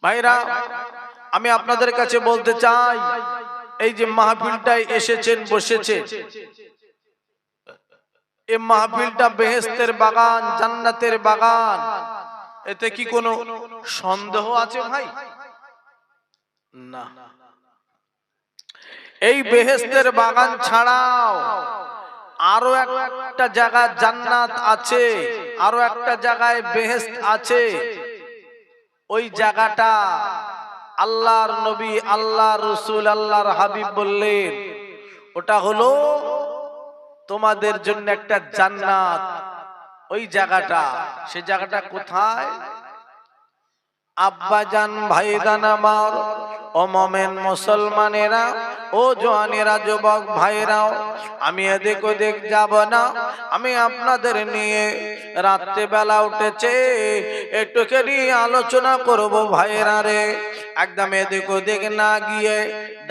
ভাইরা, আমি আপনাদের কাছে বলতে চাই, এই যে মাহফিলটায় এসেছেন, বসেছে, এই মাহফিলটা বেহেশতের বাগান, জান্নাতের বাগান, এতে কি কোনো সন্দেহ আছে ভাই? না। এই বেহেশতের বাগান ছাড়াও আরো একটা জায়গা জান্নাত আছে, আরো একটা জায়গায় বেহেশত আছে। ওই জায়গাটা আল্লাহর নবী, আল্লাহর রাসূল, আল্লাহর হাবিব বললেন ওটা হলো তোমাদের জন্য একটা জান্নাত। ওই জায়গাটা, সেই জায়গাটা কোথায়? আব্বাজান, ভাইজান আমার, ও মোমেন মুসলমানেরা, ও জওয়ানেরা, যুবক ভাইরাও, আমি এদিক ওদিক যাব না। আমি আপনাদের নিয়ে রাত্রে বেলা উঠেছে একটুখানি আলোচনা করব ভাইরা রে। একদম এদিক ওদিক না গিয়ে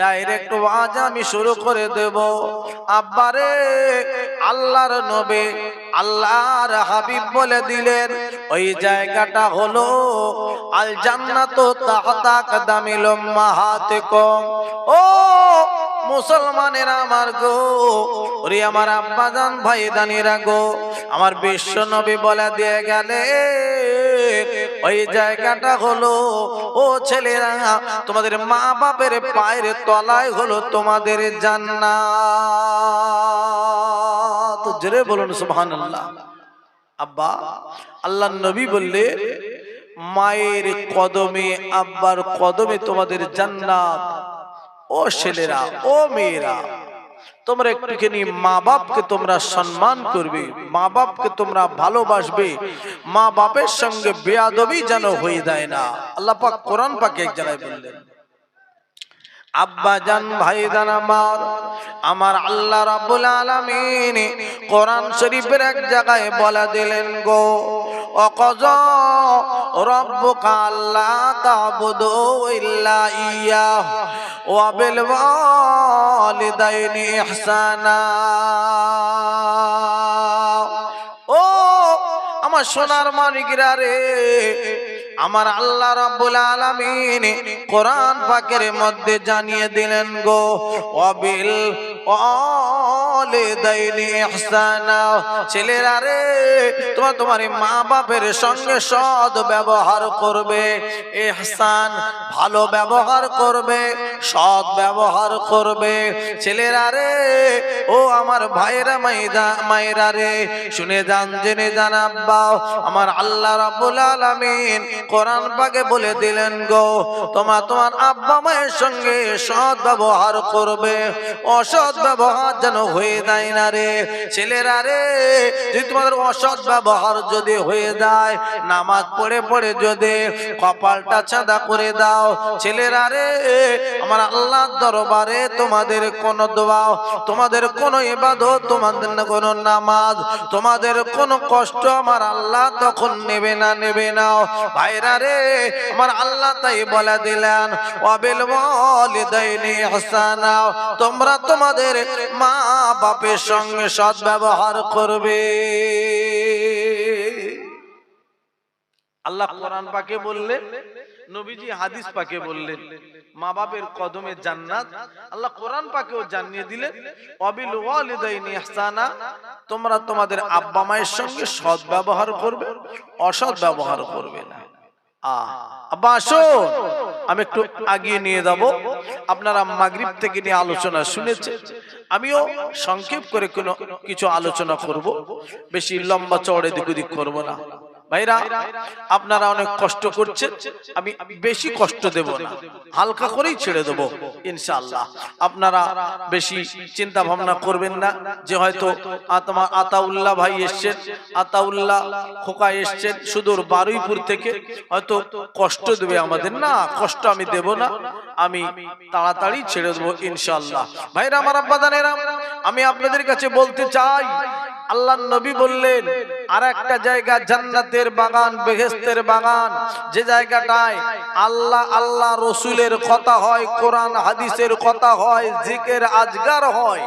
ডাইরেক্ট ওয়াজ আমি শুরু করে দেব। আব্বারে, আল্লাহর নবী, আল্লাহর হাবিব বলে দিলেন ওই জায়গাটা হলো আল জান্নাতু তাহতা আকদামিল উম্মাহাতিকুম। ও মুসলমানেরা আমার গো, ওরে আমার আব্বাজান ভাইদানিরা গো, আমার বিশ্ব নবী বলে দিয়ে গেলে ওই জায়গাটা হলো, ও ছেলেরা, তোমাদের মা বাপের পায়ের তলায় হলো তোমাদের জান্নাত। জোরে বলুন সুবহানাল্লাহ। আব্বা, আল্লাহর নবী বললেন মায়ের কদমে, আব্বার কদমে তোমাদের জান্নাত। ও ছেলেরা, ও মেয়েরা, তোমরা একটুখানি মা বাপকে তোমরা সম্মান করবে, মা বাপকে তোমরা ভালোবাসবে, মা বাপের সঙ্গে বেয়াদবি যেন হয়ে যায় না। আল্লাহ পাক কোরআন পাকে এক জায়গায় বললেন, আব্বাজান ভাইজান আমার, আমার আল্লাহ রাব্বুল আলামিন কোরআন শরীফের এক জায়গায় বলে দিলেন গো, ওয়াকাযা রাব্বুকা আল্লা তা'বুদু ইল্লা ইয়্যাহু ওয়া বিল ওয়ালিদাইনি ইহসানা। ও আমার সোনার মানিকরা রে, আমার আল্লাহ রাব্বুল আলামিন কোরআন পাকের মধ্যে জানিয়ে দিলেন গো, ওয়াবিল ওয়ালিদাইনি ইহসানা। ছেলেরা রে, তোমরা তোমার মা বাপের সঙ্গে সৎ ব্যবহার করবে, ইহসান ভালো ব্যবহার করবে, সৎ ব্যবহার করবে। ছেলেরা রে, ও আমার ভাইরা, মায়েরা রে, শুনে যান, জেনে যান। আব্বা, আমার আল্লাহ রাব্বুল আলামিন কোরআন পাকে বলে দিলেন গো, তোমার আব্বা মায়ের সঙ্গে সৎ ব্যবহার করবে, অসৎ ব্যবহার যেন হয়ে যায় না রে। ছেলেরা রে, যদি তোমাদের অসৎ ব্যবহার যদি হয়ে যায়, নামাজ পড়ে পড়ে যদি কপালটা চাঁদা করে দাও, ছেলেরা রে, আমার আল্লাহর দরবারে তোমাদের কোন দোয়া, তোমাদের কোন ইবাদত, তোমাদের কোন নামাজ, তোমাদের কোন কষ্ট আমার আল্লাহ তখন নেবে না, নেবে না। ভাইরা রে, আমার আল্লাহ তাই বলে দিলেন ওয়াবিল ওয়ালিদাইনি ইহসানা, তোমরা তোমাদের মা বাপের সঙ্গে সৎ ব্যবহার করবে। আল্লাহ কোরআন পাকে বললেন, নবীজি হাদিস পাকে বললেন, মা বাপের কদমে জান্নাত। আল্লাহ কোরআন পাকেও জানিয়ে দিলেন ওয়াবিল ওয়ালিদাইনি ইহসানা, তোমরা তোমাদের আব্বা মায়ের সঙ্গে সৎ ব্যবহার করবে, অসৎ ব্যবহার করবে না। আব্বা আসুন, আমি একটু আগিয়ে নিয়ে যাব। আপনারা মাগরিব থেকে নিয়ে আলোচনা শুনেছেন, আমিও সংক্ষেপ করে কিছু আলোচনা করব, বেশি লম্বা চওড়া দিক ওদিক করবো না। ভাইরা, আপনারা অনেক কষ্ট করছেন, আমি বেশি কষ্ট দেব না, হালকা করেই ছেড়ে দেব ইনশাআল্লাহ। আপনারা বেশি চিন্তা ভাবনা করবেন না যে হয়তো আতাউল্লাহ ভাই এসছেন, আতাউল্লাহ খোকা এসছেন সুদূর বারুইপুর থেকে, হয়তো কষ্ট দেবে আমাদের। না, কষ্ট আমি দেব না, আমি তাড়াতাড়ি ছেড়ে দেবো ইনশাআল্লাহ। ভাইরা আমার, আব্বাদানেরা, আমি আপনাদের কাছে বলতে চাই, আল্লাহর নবী বললেন আর একটা জায়গা জান্নাতের বাগান, বেহেশতের বাগান, যে জায়গাটায় আল্লাহ রাসূলের কথা হয়, কোরআন হাদিসের কথা হয়, জিকির আজগার হয়,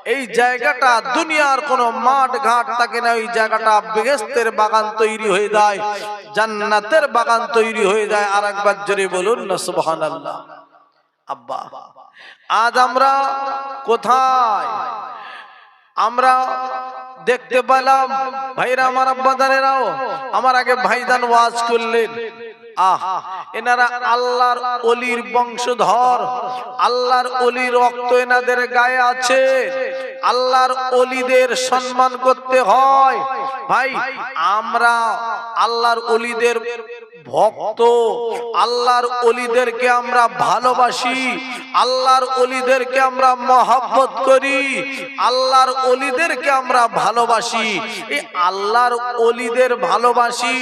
এই জায়গাটা দুনিয়ার কোনো মাঠ ঘাট থাকে না, ওই জায়গাটা বেহেশতের বাগান তৈরি হয়ে যায়, জান্নাতের বাগান তৈরি হয়ে যায়। আর একবার জোরে বলুন না সুবহানাল্লাহ। আব্বা, আজ আমরা কোথায়? আমরা দেখতে পেলাম ভাইরা আমার, আব্বাদানেরাও আমার আগে ভাইজান ওয়াজ করলেন, এনারা আল্লাহর ওলির বংশধর, আল্লাহর ওলির রক্ত এনাদের গায়ে আছে, আল্লাহর ওলিদের সম্মান করতে হয়। ভাই আমরা আল্লাহর ওলিদের ভক্ত, আল্লাহর ওলিদেরকে আমরা ভালোবাসি, আল্লাহর ওলিদেরকে আমরা মহব্বত করি, আল্লাহর ওলিদেরকে আমরা ভালোবাসি। এই আল্লাহর ওলিদের ভালোবাসি।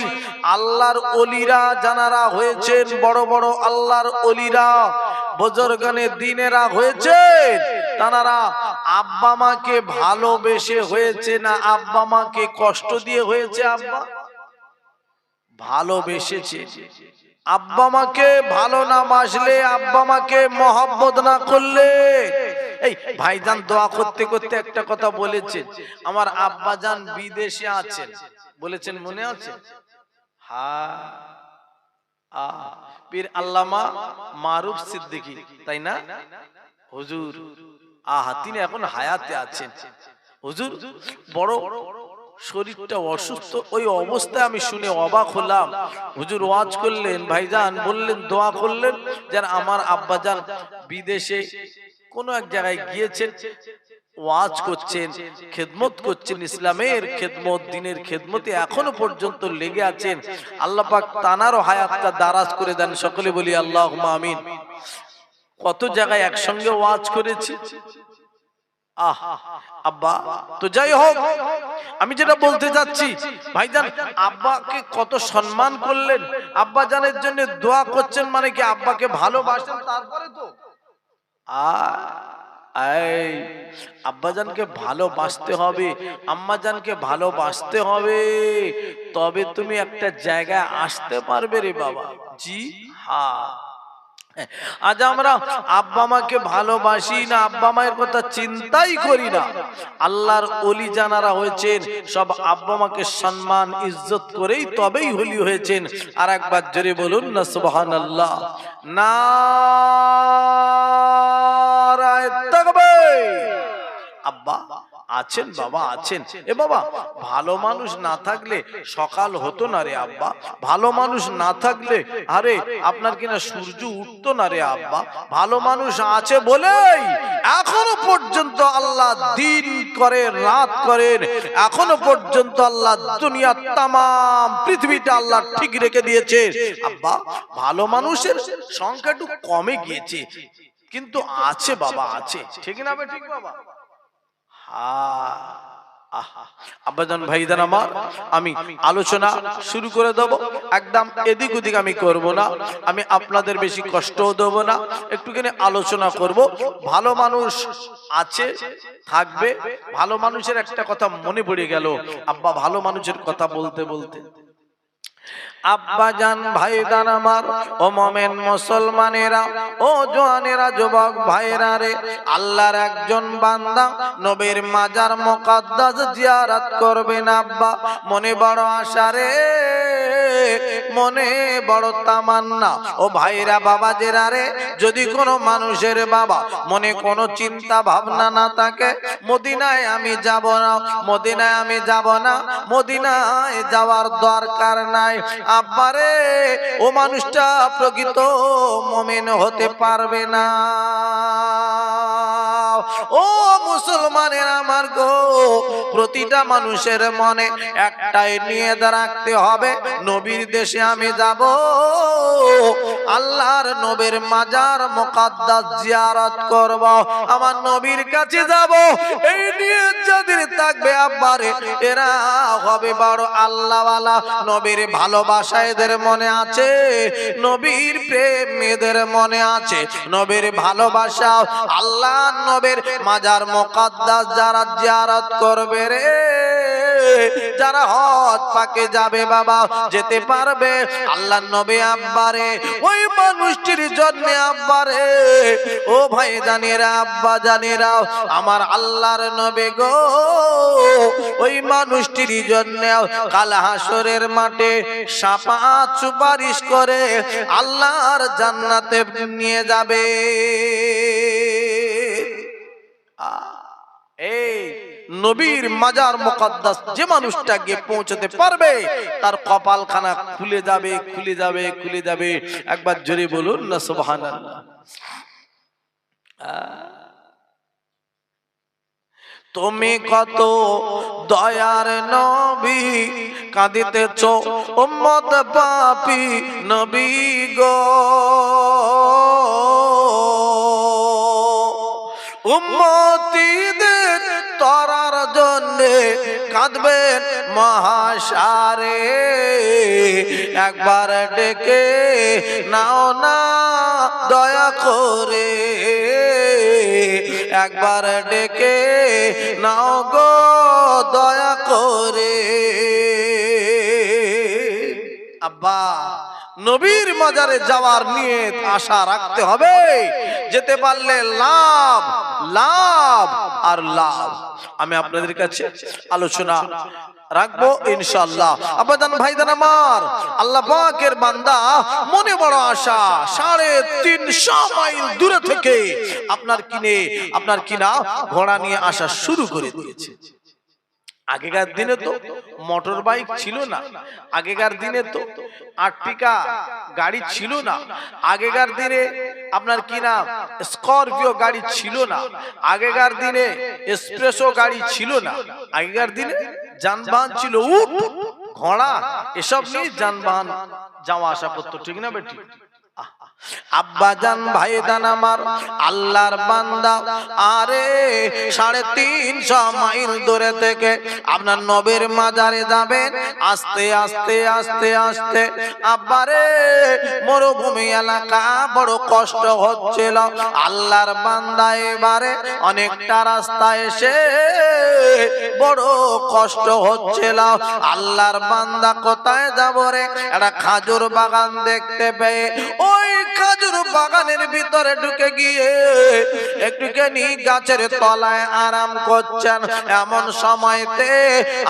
আল্লাহর ওলিরা জানারা হয়েছেন বড় বড় আল্লাহর ওলিরা, বুজুর্গানে দ্বীনেরা হয়েছে, তারা আব্বা মাকে ভালোবেসে হয়েছে না আব্বা মাকে কষ্ট দিয়ে হয়েছে? আব্বা ভালোবেসেছে। আব্বা মাকে ভালো না বাসলে, আব্বা মাকে মহব্বত না করলে, এই ভাইজান দোয়া করতে করতে একটা কথা বলেছেন, আমার আব্বা জান বিদেশে আছেন বলেছেন, মনে আছে? হ্যাঁ, পীর আল্লামা মারুফ সিদ্দিকী, তাই না হুজুর? তিনি এখন হায়াতে আছেন। হুজুর বড় শরীরটা অসুস্থ, ওই অবস্থায় আমি শুনে অবাক হলাম। হুজুর ওয়াজ করলেন, ভাইজান বললেন, দোয়া করলেন যেন আমার আব্বাজান বিদেশে কোন এক জায়গায় গিয়েছেন, ওয়াজ করছেন, খেদমত করছেন, ইসলামের খেদমত, দ্বীনের খেদমতে এখনো পর্যন্ত লেগে আছেন। আল্লাহ পাক তানারও হায়াতটা দারাজ করে দেন, সকলে বলি আল্লাহুম্মা আমিন। কত জায়গায় একসঙ্গে ওয়াজ করেছি। আব্বা তো যাই হোক, আমি যেটা বলতে যাচ্ছি, ভাইজান আব্বাকে কত সম্মান করলেন, আব্বা জানের জন্য দোয়া করছেন, মানে কি আব্বাকে ভালোবাসেন। তারপরে তো আব্বাজানকে ভালোবাসতে হবে, আম্মাজানকে ভালোবাসতে হবে, তবে তুমি একটা জায়গায় আসতে পারবে রে বাবা। জি হ্যাঁ, আজ আমরা আব্বা মাকে ভালোবাসি না, আব্বা মায়ের কথা চিন্তাই করি না। আল্লাহর ওলি জানারা হয়েছেন সব আব্বা মাকে সম্মান ইজ্জত করেই তবেই ওলি হয়েছেন। আর একবার জোরে বলুন না সুবহানাল্লাহ। নারায়ে তাকবীর। আব্বা আছেন, বাবা আছেন। এ বাবা, ভালো মানুষ না থাকলে সকাল হতো না রে আব্বা, ভালো মানুষ না থাকলে আরে আপনার কিনা সূর্য উঠতো না রে আব্বা। ভালো মানুষ আছে বলেই এখনো পর্যন্ত আল্লাহ দিন করে রাত করেন, এখনো পর্যন্ত আল্লাহ দুনিয়া তাম পৃথিবীটা আল্লাহ ঠিক রেখে দিয়েছে। আব্বা ভালো মানুষের সংখ্যা একটু কমে গিয়েছে, কিন্তু আছে বাবা, আছে। ঠিক না বে ঠিক বাবা? আব্বাজান ভাইজান আমার, আমি আলোচনা শুরু করে দেব, একদম এদিক ওদিক আমি করব না, আমি আপনাদের বেশি কষ্টও দেব না, একটুখানি আলোচনা করব। ভালো মানুষ আছে, থাকবে। ভালো মানুষের একটা কথা মনে পড়ে গেল আব্বা, ভালো মানুষের কথা বলতে বলতে। আব্বাজান ভাইজান আমার, ও মোমেন মুসলমানেরা, ও জওয়ানেরা, যুবক ভাইরা রে, আল্লাহর একজন বান্দা নবীর মাজার মুকদ্দাস জিয়ারত করবেন। আব্বা মনে বড় আশা রে, মনে বড় তামান্না। ও ভাইরা বাবাজেরা রে, যদি কোনো মানুষের বাবা মনে কোনো চিন্তা ভাবনা না থাকে, মদিনায় আমি যাব না, মদিনায় আমি যাব না, মদিনায় যাওয়ার দরকার নাই। আব্বারে ও মানুষটা প্রকৃত মুমিন হতে পারবে না। ও মুসলমানের আমার গো, প্রতিটা মানুষের মনে একটাই নিয়ে রাখতে হবে, নবীর দেশে আমি যাব, আল্লাহর নবীর মাজার মুকদ্দাস জিয়ারত করব, আমার নবীর কাছে যাব। এই নিয়ে যাদের থাকবে আব্বারে, এরা হবে বড় আল্লাহওয়ালা। নবীর ভালোবাসা এদের মনে আছে, নবীর প্রেম এদের মনে আছে, নবীর ভালোবাসা। আল্লাহ নবীর মাজার মুকদ্দাস যারা জিয়ারত করবে রে, যারা হজ পাকে যাবে বাবা যেতে পারবে আল্লাহর নবী আব্বারে ওই মানুষটির জন্য আব্বারে ও ভাই জানেরা আব্বা জানেরা আমার আল্লাহর নবী গো ওই মানুষটির জন্য কাল হাসরের মাঠে শাফাআত সুপারিশ করে আল্লাহর জান্নাতে নিয়ে যাবে। এই নবীর মাজার মুকদ্দাস যে মানুষটা গিয়ে পৌঁছতে পারবে তার কপালখানা খুলে যাবে খুলে যাবে খুলে যাবে। একবার জোরে বলুন না সুবহানাল্লাহ। তুমি কত দয়ার নবী কাঁদিতেছ উম্মত পাপী নবী গো, উম্মতীদের তরার জন্যে কাঁদবেন মহাসারে। একবার ডেকে নাও না দয়া করে, একবার ডেকে নাও গো দয়া করে। আব্বা নবীর মাজারে যাওয়ার নিয়ত আশা রাখতে হবে, যেতে পারলে লাভ লাভ আর লাভ। আমি আপনাদের কাছে আলোচনা রাখবো ইনশাআল্লাহ। আব্বাজান ভাইজান আমার, আল্লাহ পাকের বান্দা মনে বড় আশা 350 মাইল দূরে থেকে আপনার কিনা ঘোড়া নিয়ে আসা শুরু করে দিয়েছে। আগেকার দিনে তো মোটর বাইক ছিল না, আগেকার দিনে তো আর্টিকা গাড়ি ছিল না, আগেকার দিনে আপনার কি নাম স্করপিও গাড়ি ছিল না, আগেকার দিনে এক্সপ্রেসও গাড়ি ছিল না, আগেকার দিনে যানবাহন ছিল উট ঘোড়া এসব নিয়ে যানবাহন যাওয়া আসা করতো, ঠিক না বেটি? আব্বাজান ভাইজান আমার আল্লাহর বান্দা আরে 350 মাইল দূরে থেকে আপনার নবীর মাজারে যাবেন। আস্তে আস্তে আস্তে আস্তে আব্বারে মরুভূমি এলাকা বড় কষ্ট হচ্ছিল। আল্লাহর বান্দা এবারে অনেকটা রাস্তা এসে বড় কষ্ট হচ্ছিল। আল্লাহর বান্দা কোথায় যাব রে? একটা খাজুর বাগান দেখতে পেয়ে ওই খাজুর বাগানের ভিতরে ঢুকে গিয়ে একটুখানি গাছের তলায় আরাম করছেন। এমন সময়তে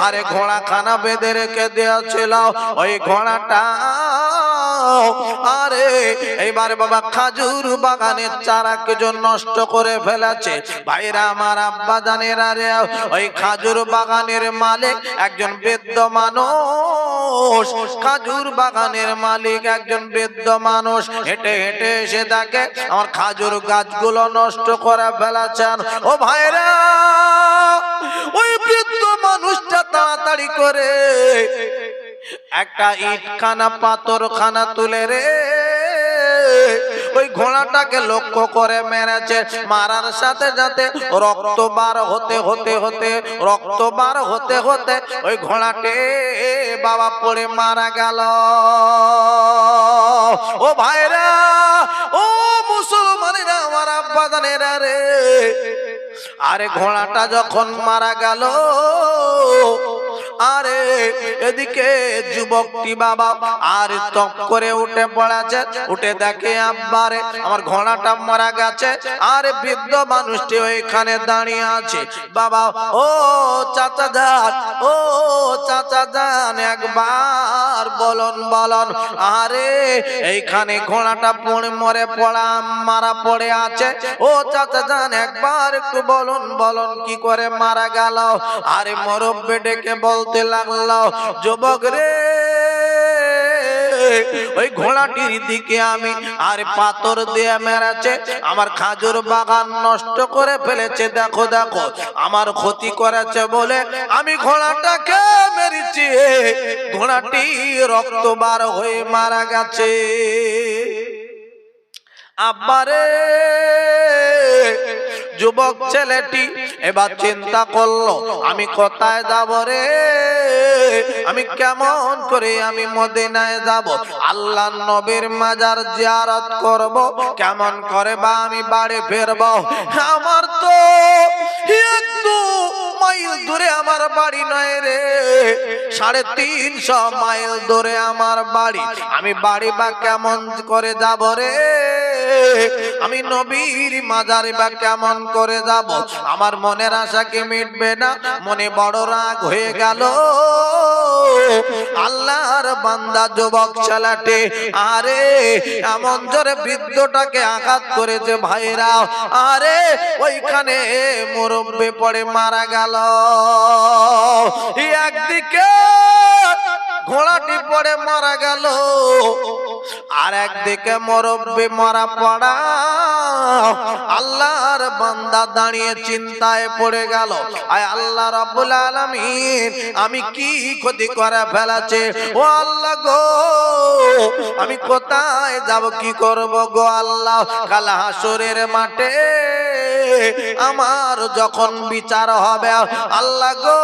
আরে ঘোড়াখানা বেঁধে রেখে দিয়েছিল। ওই ঘোড়াটা আরে এইবারে বাবা খাজুর বাগানের চারা কিছু নষ্ট করে ফেলেছে। ভাইরা আমার আব্বা জানের আরে ওই খাজুর বাগানের মালিক একজন বৃদ্ধ মানুষ, খাজুর বাগানের মালিক একজন বৃদ্ধ মানুষ হেঁটে হেঁটে এসে দেখে আমার খাজুর গাছগুলো নষ্ট করে ফেলেছেন। ও ভাইরা ওই বৃদ্ধ মানুষটা তাড়াতাড়ি করে একটা ইট খানা পাথর খানা তুলে রে ওই ঘোড়াটাকে লক্ষ্য করে মেরেছে। মারার সাথে সাথে রক্ত বার হতে হতে হতে রক্ত বার হতে হতে ওই ঘোড়াটে বাবা পড়ে মারা গেল। ও ভাইরা ও মুসলমানেরা আমার আব্বা জানেরা রে, আরে ঘোড়াটা যখন মারা গেল আরে এদিকে যুবকটি বাবা আর তপ করে উঠে পড়েছে, উঠে দেখে আব্বারে আমার ঘোড়াটা মারা গেছে। আরে বৃদ্ধ মানুষটি ওইখানে দাঁড়িয়ে আছে। বাবা ও চাচা যান, ও চাচা যান একবার বলুন বলুন, আরে এইখানে ঘোড়াটা পড়ে মরে পড়া মারা পড়ে আছে। ও চাচা যান একবার একটু বলুন বলুন কি করে মারা গেল। আরে মুরব্বি ডেকে বলতে লাগলো, যুবক রে ওই ঘোড়াটির দিকে আমি আর পাথর দিয়ে মেরেছে, আমার খাজুর বাগান নষ্ট করে ফেলেছে। দেখো দেখো আমার ক্ষতি করেছে বলে আমি ঘোড়াটাকে মেরেছি, ঘোড়াটি রক্ত বার হয়ে মারা গেছে। আব্বারে যুবক ছেলেটি এবার চিন্তা করলো আমি কোথায় যাব রে, আমি কেমন করে আমি মদিনায় যাব, আল্লাহর নবীর মাজার জিয়ারত করব, কেমন করে বা আমি বাড়ি ফিরব। আমার তো একটু মাইল দূরে আমার বাড়ি নয় রে, 350 মাইল দূরে আমার বাড়ি। আমি বাড়ি বা কেমন করে যাব রে, আমি নবীর মাজারে বা কেমন করে যাব? আমার মনের আশা কি মিটবে না? মনে বড় রাগ হয়ে গেল। আল্লাহর বান্দা যুবক ছেলেটি আরে এমন জোরে বৃদ্ধটাকে আঘাত করেছে ভাইরা, আরে ওইখানে মুরব্বি পড়ে মারা গেল। একদিকে ঘোড়াটি পড়ে মারা গেল, আর একদিকে মুরব্বি মারা পড়া। আল্লাহর বান্দা দাঁড়িয়ে চিন্তায় পড়ে গেল, আয় আল্লাহ রাব্বুল আলামিন, আমি কি ক্ষতি করে ফেলেছে? ও আল্লাহ গো, আমি কোথায় যাব, কি করব গো আল্লাহ? কাল হাসরের মাঠে আমার যখন বিচার হবে আল্লাহ গো,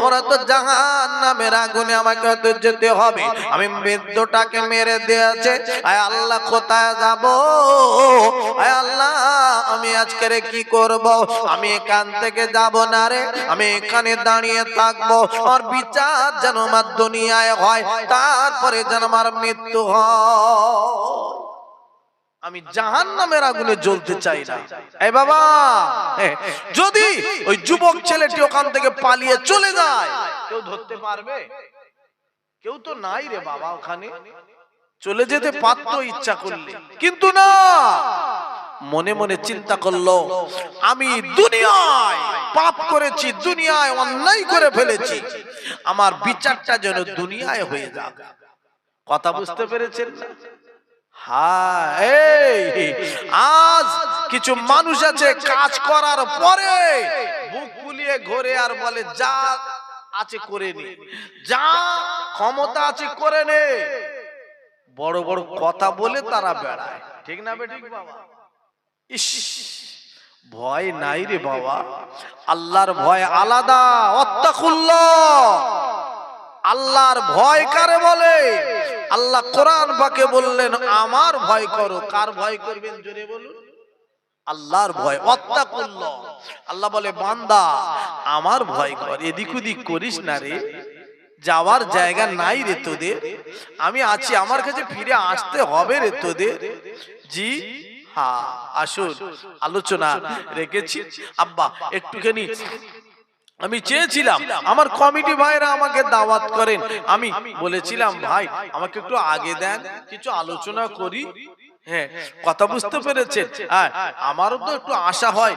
আমরা তো জাহান্নামের আগুনে আমাকে তো যেতে হবে। আমি বৃদ্ধটাকে মেরে দিয়েছে, আয় আল্লাহ কোথায় যাব? আয় আল্লাহ আমি আজকে কি করব? আমি এখান থেকে যাব না রে, আমি এখানে দাঁড়িয়ে থাকবো। আর বিচার যেন আমার দুনিয়ায় হয়, তারপরে যেন আমার মৃত্যু হয়। আমি জাহান্নামের আগুনে জ্বলতে চাই না। এই বাবা, যদি ওই যুবক ছেলেটি ওখান থেকে পালিয়ে চলে যায়, কেউ ধরতে পারবে? কেউ তো নাই রে বাবা, ওখানে চলে যেতে পারতো ইচ্ছা করলে, কিন্তু না। মনে মনে চিন্তা করলো, আমি দুনিয়ায় পাপ করেছি, দুনিয়ায় অন্যায় করে ফেলেছি, আমার বিচারটা যেন দুনিয়ায় হয়ে যাক। কথা বুঝতে পেরেছেন না? আজ কিছু মানুষ আছে কাজ করার পরে বুক ফুলিয়ে ঘোরে আর বলে যা আছে করে নে, যা ক্ষমতা আছে করে নে। বড় বড় কথা বলে তারা বেড়ায়, ঠিক না বেঠিক বাবা? ইস, ভয় নাই রে বাবা, আল্লাহর ভয় আলাদা। ওয়াত্তাকুল্লাহ, আল্লাহর ভয় কারে বলে? আল্লাহ কোরআন পাকে বললেন আমার ভয় করো। কার ভয় করবেন জোরে বলুন? আল্লাহর ভয়। ওয়াত্তাকুল্লাহ, আল্লাহ বলে বান্দা আমার ভয় কর, এদিক ওদিক করিস না রে, যাওয়ার জায়গা নাই রে তোদের, আমি আছি, আমার কাছে ফিরে আসতে হবে রে তোদের। জি হ্যাঁ, আসুন আলোচনা রেখেছি। আব্বা একটুখানি আমি চেয়েছিলাম আমার কমিটি ভাইরা আমাকে দাওয়াত করেন, আমি বলেছিলাম ভাই আমাকে একটু আগে দেন, কিছু আলোচনা করি। হ্যাঁ, কথা বুঝতে পেরেছেন? হ্যাঁ, আমারও তো একটু আশা হয়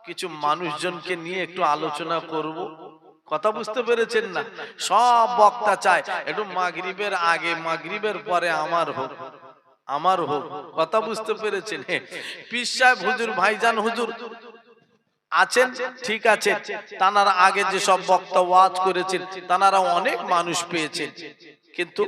কিছু মানুষজনকে নিয়ে একটু আলোচনা করব। কথা বুঝতে পেরেছেন না? সব বক্তা চায় একটু মাগরিবের আগে, মাগরিবের পরে আমার হোক, আমার হোক। কথা বুঝতে পেরেছেন? পীর সাহেব হুজুর, ভাইজান হুজুর আছেন, ঠিক আছে, তানারা আগে যে সব বক্তা ওয়াজ করেছেন তানারা অনেক মানুষ পেয়েছেন, কিন্তু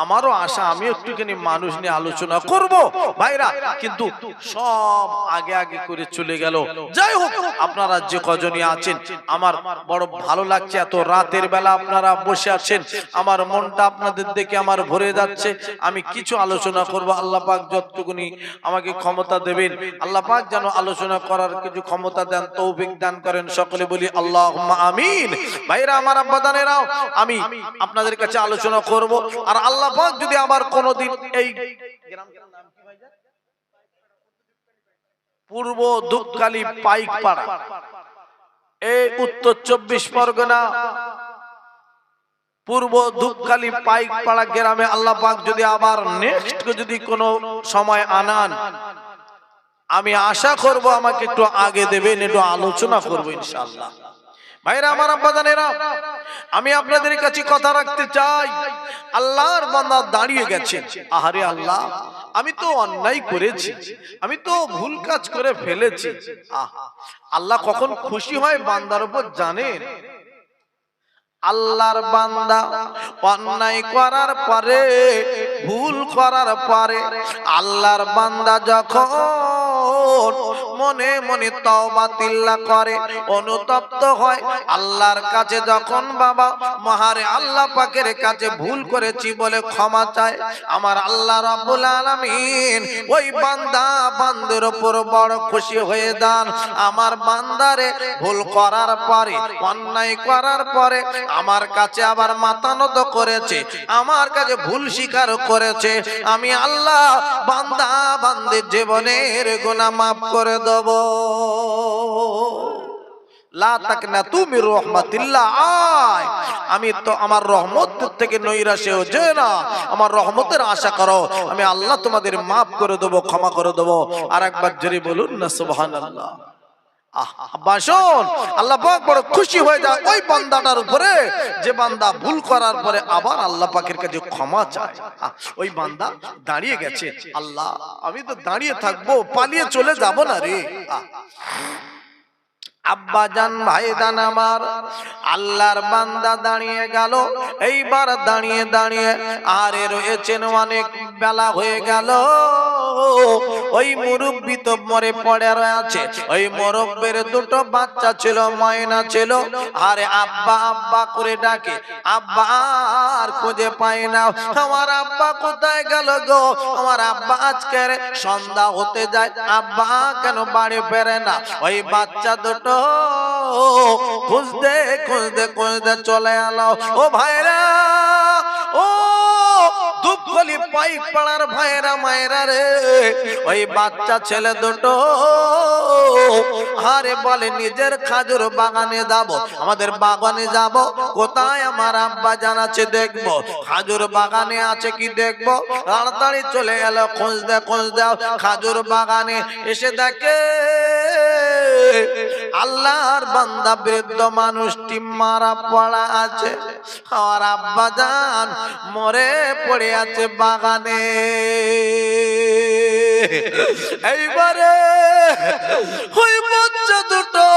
আমারও আশা আমি একটুখানি মানুষ নিয়ে আলোচনা করব ভাইরা, কিন্তু সব আগে আগে করে চলে গেল। যাই হোক, আপনারা যে কজনই আছেন আমার বড় ভালো লাগছে, এত রাতের বেলা আপনারা বসে আছেন, আমার মনটা আপনাদের দেখে আমার ভরে যাচ্ছে। আমি কিছু আলোচনা করব, আল্লাহ পাক যতটুকুনি আমাকে ক্ষমতা দেবেন, আল্লাহ পাক যেন আলোচনা করার কিছু ক্ষমতা দেন, তৌফিক দান করেন। সকলে বলি আল্লাহুম্মা আমিন। ভাইরা আমার, আব্বাদানেরাও, আমি আপনাদের কাছে আলোচনা করব, আর আল্লাহ পাক যদি আবার কোনদিন এই গ্রামটার নাম কি ভাইজান? পূর্ব দুপখালি পাইকপাড়া, এই উত্তর 24 পরগনা পূর্ব দুপখালি পাইকপাড়া গ্রামে আল্লাহ পাক যদি আবার নেক্সট যদি কোনো সময় আনান, আমি আশা করব আমাকে একটু আগে দেবেন, একটু আলোচনা করব ইনশাআল্লাহ। ভাইরা আমার, আব্বাজানেরা, আমি আপনাদের কাছে কথা রাখতে চাই। আল্লাহর বান্দা দাঁড়িয়ে গেছেন, আহারে আল্লাহ আমি তো অন্যায় করেছি, আমি তো ভুল কাজ করে ফেলেছি। আল্লাহ কখন খুশি হয় বান্দার উপর জানেন? আল্লাহর বান্দা অন্যায় করার পরে, ভুল করার পরে, আল্লাহর বান্দা যখন মনে মনে তওবা তিল্লা করে, অনুতপ্ত হয় আল্লাহর কাছে। যখন বাবা মহারে আল্লাহ পাকের কাছে ভুল করেছি বলে ক্ষমা চায়, আমার আল্লাহ রাব্বুল আলামিন ওই বান্দা বান্দার উপর বড় খুশি হয়ে যান। আমার বান্দারে ভুল করার পরে, অন্যায় করার পরে আমার কাছে আবার মাথা নত করেছে, আমার কাছে ভুল স্বীকার করেছে, আমি আল্লাহ বান্দা বান্দির জীবনের গুনাহ মাফ করে দেব। লা তাকনাতু মির রাহমাতিল্লাহ, আমি তো আমার রহমত থেকে নৈরাশে হচ্ছে না, আমার রহমতের আশা করো, আমি আল্লাহ তোমাদের মাফ করে দেব, ক্ষমা করে দেব। আর একবার জোরে বলুন না সুবহানাল্লাহ। বাসন আল্লাহ পাক বড় খুশি হয়ে যায় ওই বান্দাটার উপরে, যে বান্দা ভুল করার পরে আবার আল্লাহ পাকের কাছে ক্ষমা চায়। ওই বান্দা দাঁড়িয়ে গেছে, আল্লাহ আমি তো দাঁড়িয়ে থাকবো, পালিয়ে চলে যাব না রে। আব্বা জান ভাই জান আমার, আল্লাহর বান্দা দাঁড়িয়ে গেল। এইবার দাঁড়িয়ে দাঁড়িয়ে আরে রয়েছেন, অনেক বেলা হয়ে গেল। ওই মুরব্বি তো মরে পড়ে রয়েছে। ওই মুরব্বির দুটো বাচ্চা ছিল, ময়না ছিল। আরে আব্বা আব্বা করে ডাকে, আব্বা আর খুঁজে পায় না। আমার আব্বা কোথায় গেল গো? আমার আব্বা আজকের সন্ধ্যা হতে যায়, আব্বা কেন বাড়ি ফেরে না? ওই বাচ্চা দুটো খুঁজতে খুঁজতে খুঁজতে চলে এলো। ও ভাইরা, ও দুপকলি পাইক পাড়ার ভাইরা মায়েরা রে, ওই বাচ্চা ছেলে দুটো আরে বলে নিজের খাজুর বাগানে যাব, আমাদের বাগানে যাব। কোথায় আমার আব্বা জানাচ্ছে দেখবো, খাজুর বাগানে আছে কি দেখবো। তাড়াতাড়ি চলে এলো, খুঁজতে খুঁজতে খাজুর বাগানে এসে দেখে আল্লাহর বান্দা বৃদ্ধ মানুষটি মারা পড়া আছে। আর আব্বা জান মরে পড়ে আছে বাগানে। এইবারে ওই বাচ্চা দুটো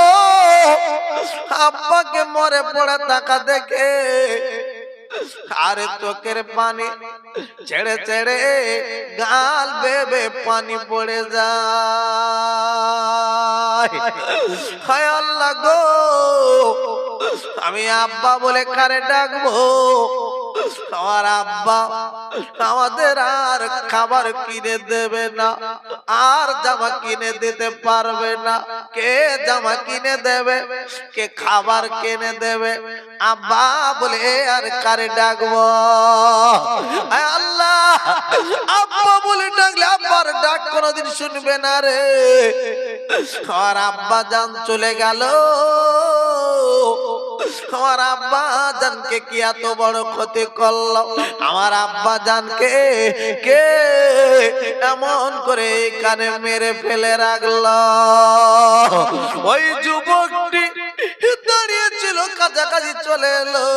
আব্বাকে মরে পড়ে থাকা দেখে আরে চোখের পানি ছেড়ে ছেড়ে গাল বেবে পানি পড়ে যায়। হায় আল্লাহ গো, আমি আব্বা বলে কারে ডাকবো? আমার আব্বা আমাদের আর খাবার কিনে দেবে না, আর জামা কিনে দিতে পারবে না। কে জামা কিনে দেবে, কে খাবার কিনে দেবে? আব্বা বলে আর কারে ডাকবো? আল্লাহ, আব্বা বলে ডাকলে আব্বার ডাক কোনোদিন শুনবে না রে। আর আব্বা জান চলে গেল। আমার আব্বা জানকে কি এত বড় ক্ষতি করলো? আমার আব্বা জানকে কে এমন করে কানে মেরে ফেলে রাখলো? ওই যুবকটি দাঁড়িয়ে ছিল, কাছাকাছি চলে এলো,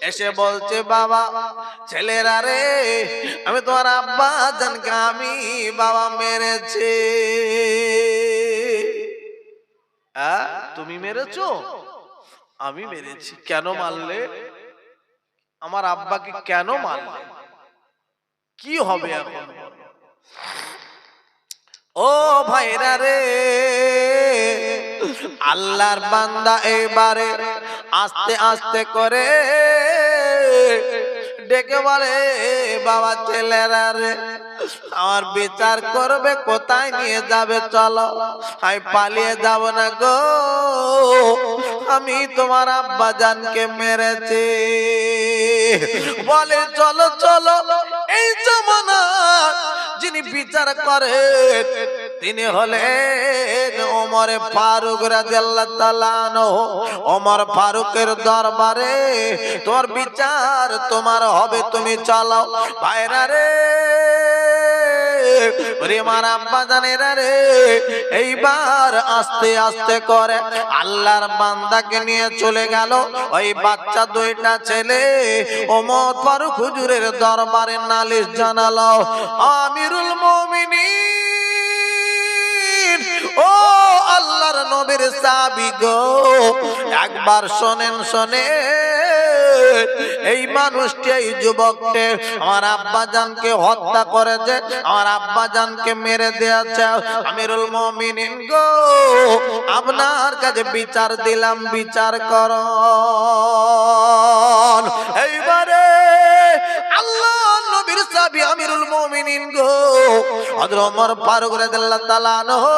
এসে বলছে বাবা ছেলেরা রে, আমি তোমার আব্বা জানকে আমি বাবা মেরেছি। তুমি মেরেছো? আমি মেরেছি। কেন মারলে? আমার আব্বাকে কেন মারলে? কি হবে এখন? ও ভাইরা রে, আল্লাহর বান্দা এবারে আস্তে আস্তে করে ডেকে বলে বাবা ছেলেরা রে, আমার বিচার করবে, কোথায় নিয়ে যাবে চলো। আমি পালিয়ে যাব না গো, আমি তোমার আব্বা জানকে মেরেছি। বলে চলো চলো, এই জামানা যিনি বিচার করেন তিনি হলেন ওমর ফারুক রাদিয়াল্লাহু তাআলা আনহু। ওমর ফারুকের দরবারে তোমার বিচার তোমার হবে, তুমি চলো। ভাইরা রে, ওরে আমার আব্বা জানেরা রে, এইবার আস্তে আস্তে করে আল্লাহর বান্দাকে নিয়ে চলে গেল ওই বাচ্চা দুইটা ছেলে। ওমর ফারুক হুজুরের দরবারে নালিশ জানালো, আমিরুল মুমিনিন, ও আল্লাহর নবীর সাহাবী গো, একবার শোনেন শোনেন, এই মানুষটি এই যুবকটি আমার আব্বা জানকে হত্যা করেছে, আমার আব্বা জানকে মেরে দিয়েছে। আমিরুল মুমিনিন গো, আপনার কাছে বিচার দিলাম, বিচার করুন। এইবারে আল্লাহ নবীর সাহাবী আমিরুল মুমিনিন গো হযরত ওমর ফারুক রাদিয়াল্লাহু তাআলা আনহু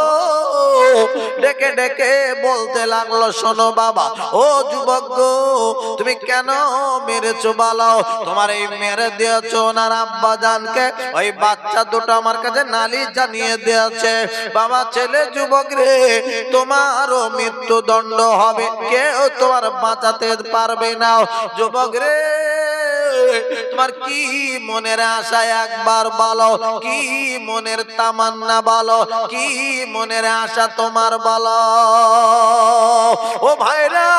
ডেকে ডেকে বলতে লাগলো, শোনো বাবা, ও যুবক গো, তুমি কেন মেরেছো বলো? তোমার এই মেরে দিয়েছো ওনার আব্বা জানকে, ওই বাচ্চা দুটো আমার কাছে নালিশ জানিয়ে দিয়েছে। বাবা ছেলে যুবক রে, তোমারও মৃত্যুদণ্ড হবে, কেউ তোমার বাঁচাতে পারবে না। যুবক রে, তোমার কি মনের আশা একবার বলো, কি মনের তামান্না বলো, কি মনের আশা তোমার বলো। ও ভাইরা,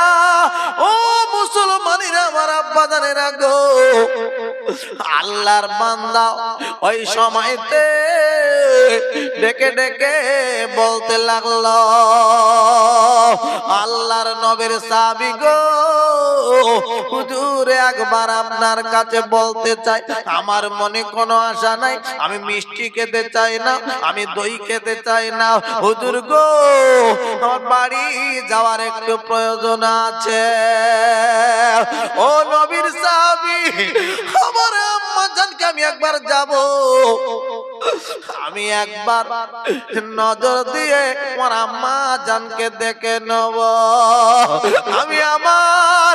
ও মুসলমানেরা, আমার আব্বা জানেরা গো, আল্লাহর বান্দা ওই সময়তে ডেকে ডেকে বলতে লাগলো, আল্লাহর নবীর সাহাবী গো, হুজুর একবার আপনার কাছে বলতে চাই, আমার মনে কোনো আশা নাই, আমি মিষ্টি খেতে চাই না, আমি দই খেতে চাই না, হুজুর গো আমার বাড়ি যাওয়ার একটু প্রয়োজন আছে। ও নবীর সাহাবী, আমার আম্মা জানকে আমি একবার যাব, আমি একবার নজর দিয়ে আমার আম্মা জানকে দেখে নেব, আমি আমার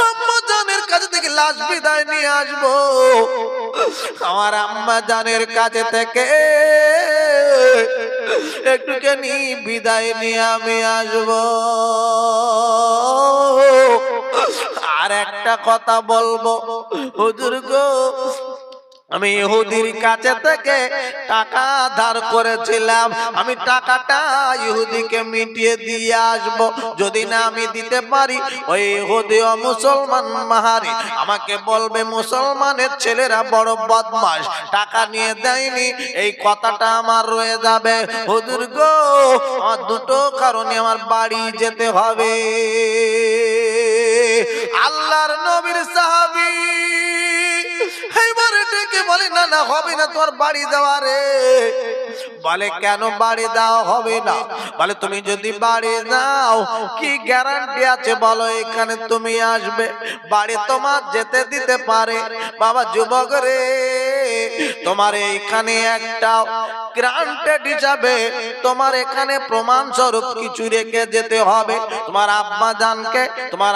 আম্মা জানের কাছে থেকে লাশ বিদায় নিয়ে আসবো, আমার আম্মা জানের কাছে থেকে একটুখানি বিদায় নিয়ে আমি আসবো। আর একটা কথা বলবো, হুজুর গো, আমি ইহুদির কাছে থেকে টাকা ধার করেছিলাম, আমি টাকাটা ইহুদিকে মিটিয়ে দিয়ে আসব। যদি না আমি দিতে পারি, ওই ইহুদি ও মুসলমান মাহারি আমাকে বলবে মুসলমানের ছেলেরা বড় বদমাশ, টাকা নিয়ে দেয়নি, এই কথাটা আমার রয়ে যাবে। হুজুর গো, আমার দুটো কারণে আমার বাড়ি যেতে হবে। আল্লাহর নবীর সাহাবী এইবারে ডেকে বলে, না না হবে না তোর বাড়ি যাওয়া রে। বলে কেন বাড়ি দেওয়া হবে না? বলে তুমি যদি বাড়ি যাও কি গ্যারান্টি আছে বলো এখানে তুমি আসবে, বাড়ি তোমার যেতে দিতে পারে? বাবা যুবক রে, তোমার এইখানে একটা গ্রান্টেড হিসাবে তোমার এখানে প্রমাণ স্বরূপ কিছু রেখে যেতে হবে। তোমার আব্বা জানকে, তোমার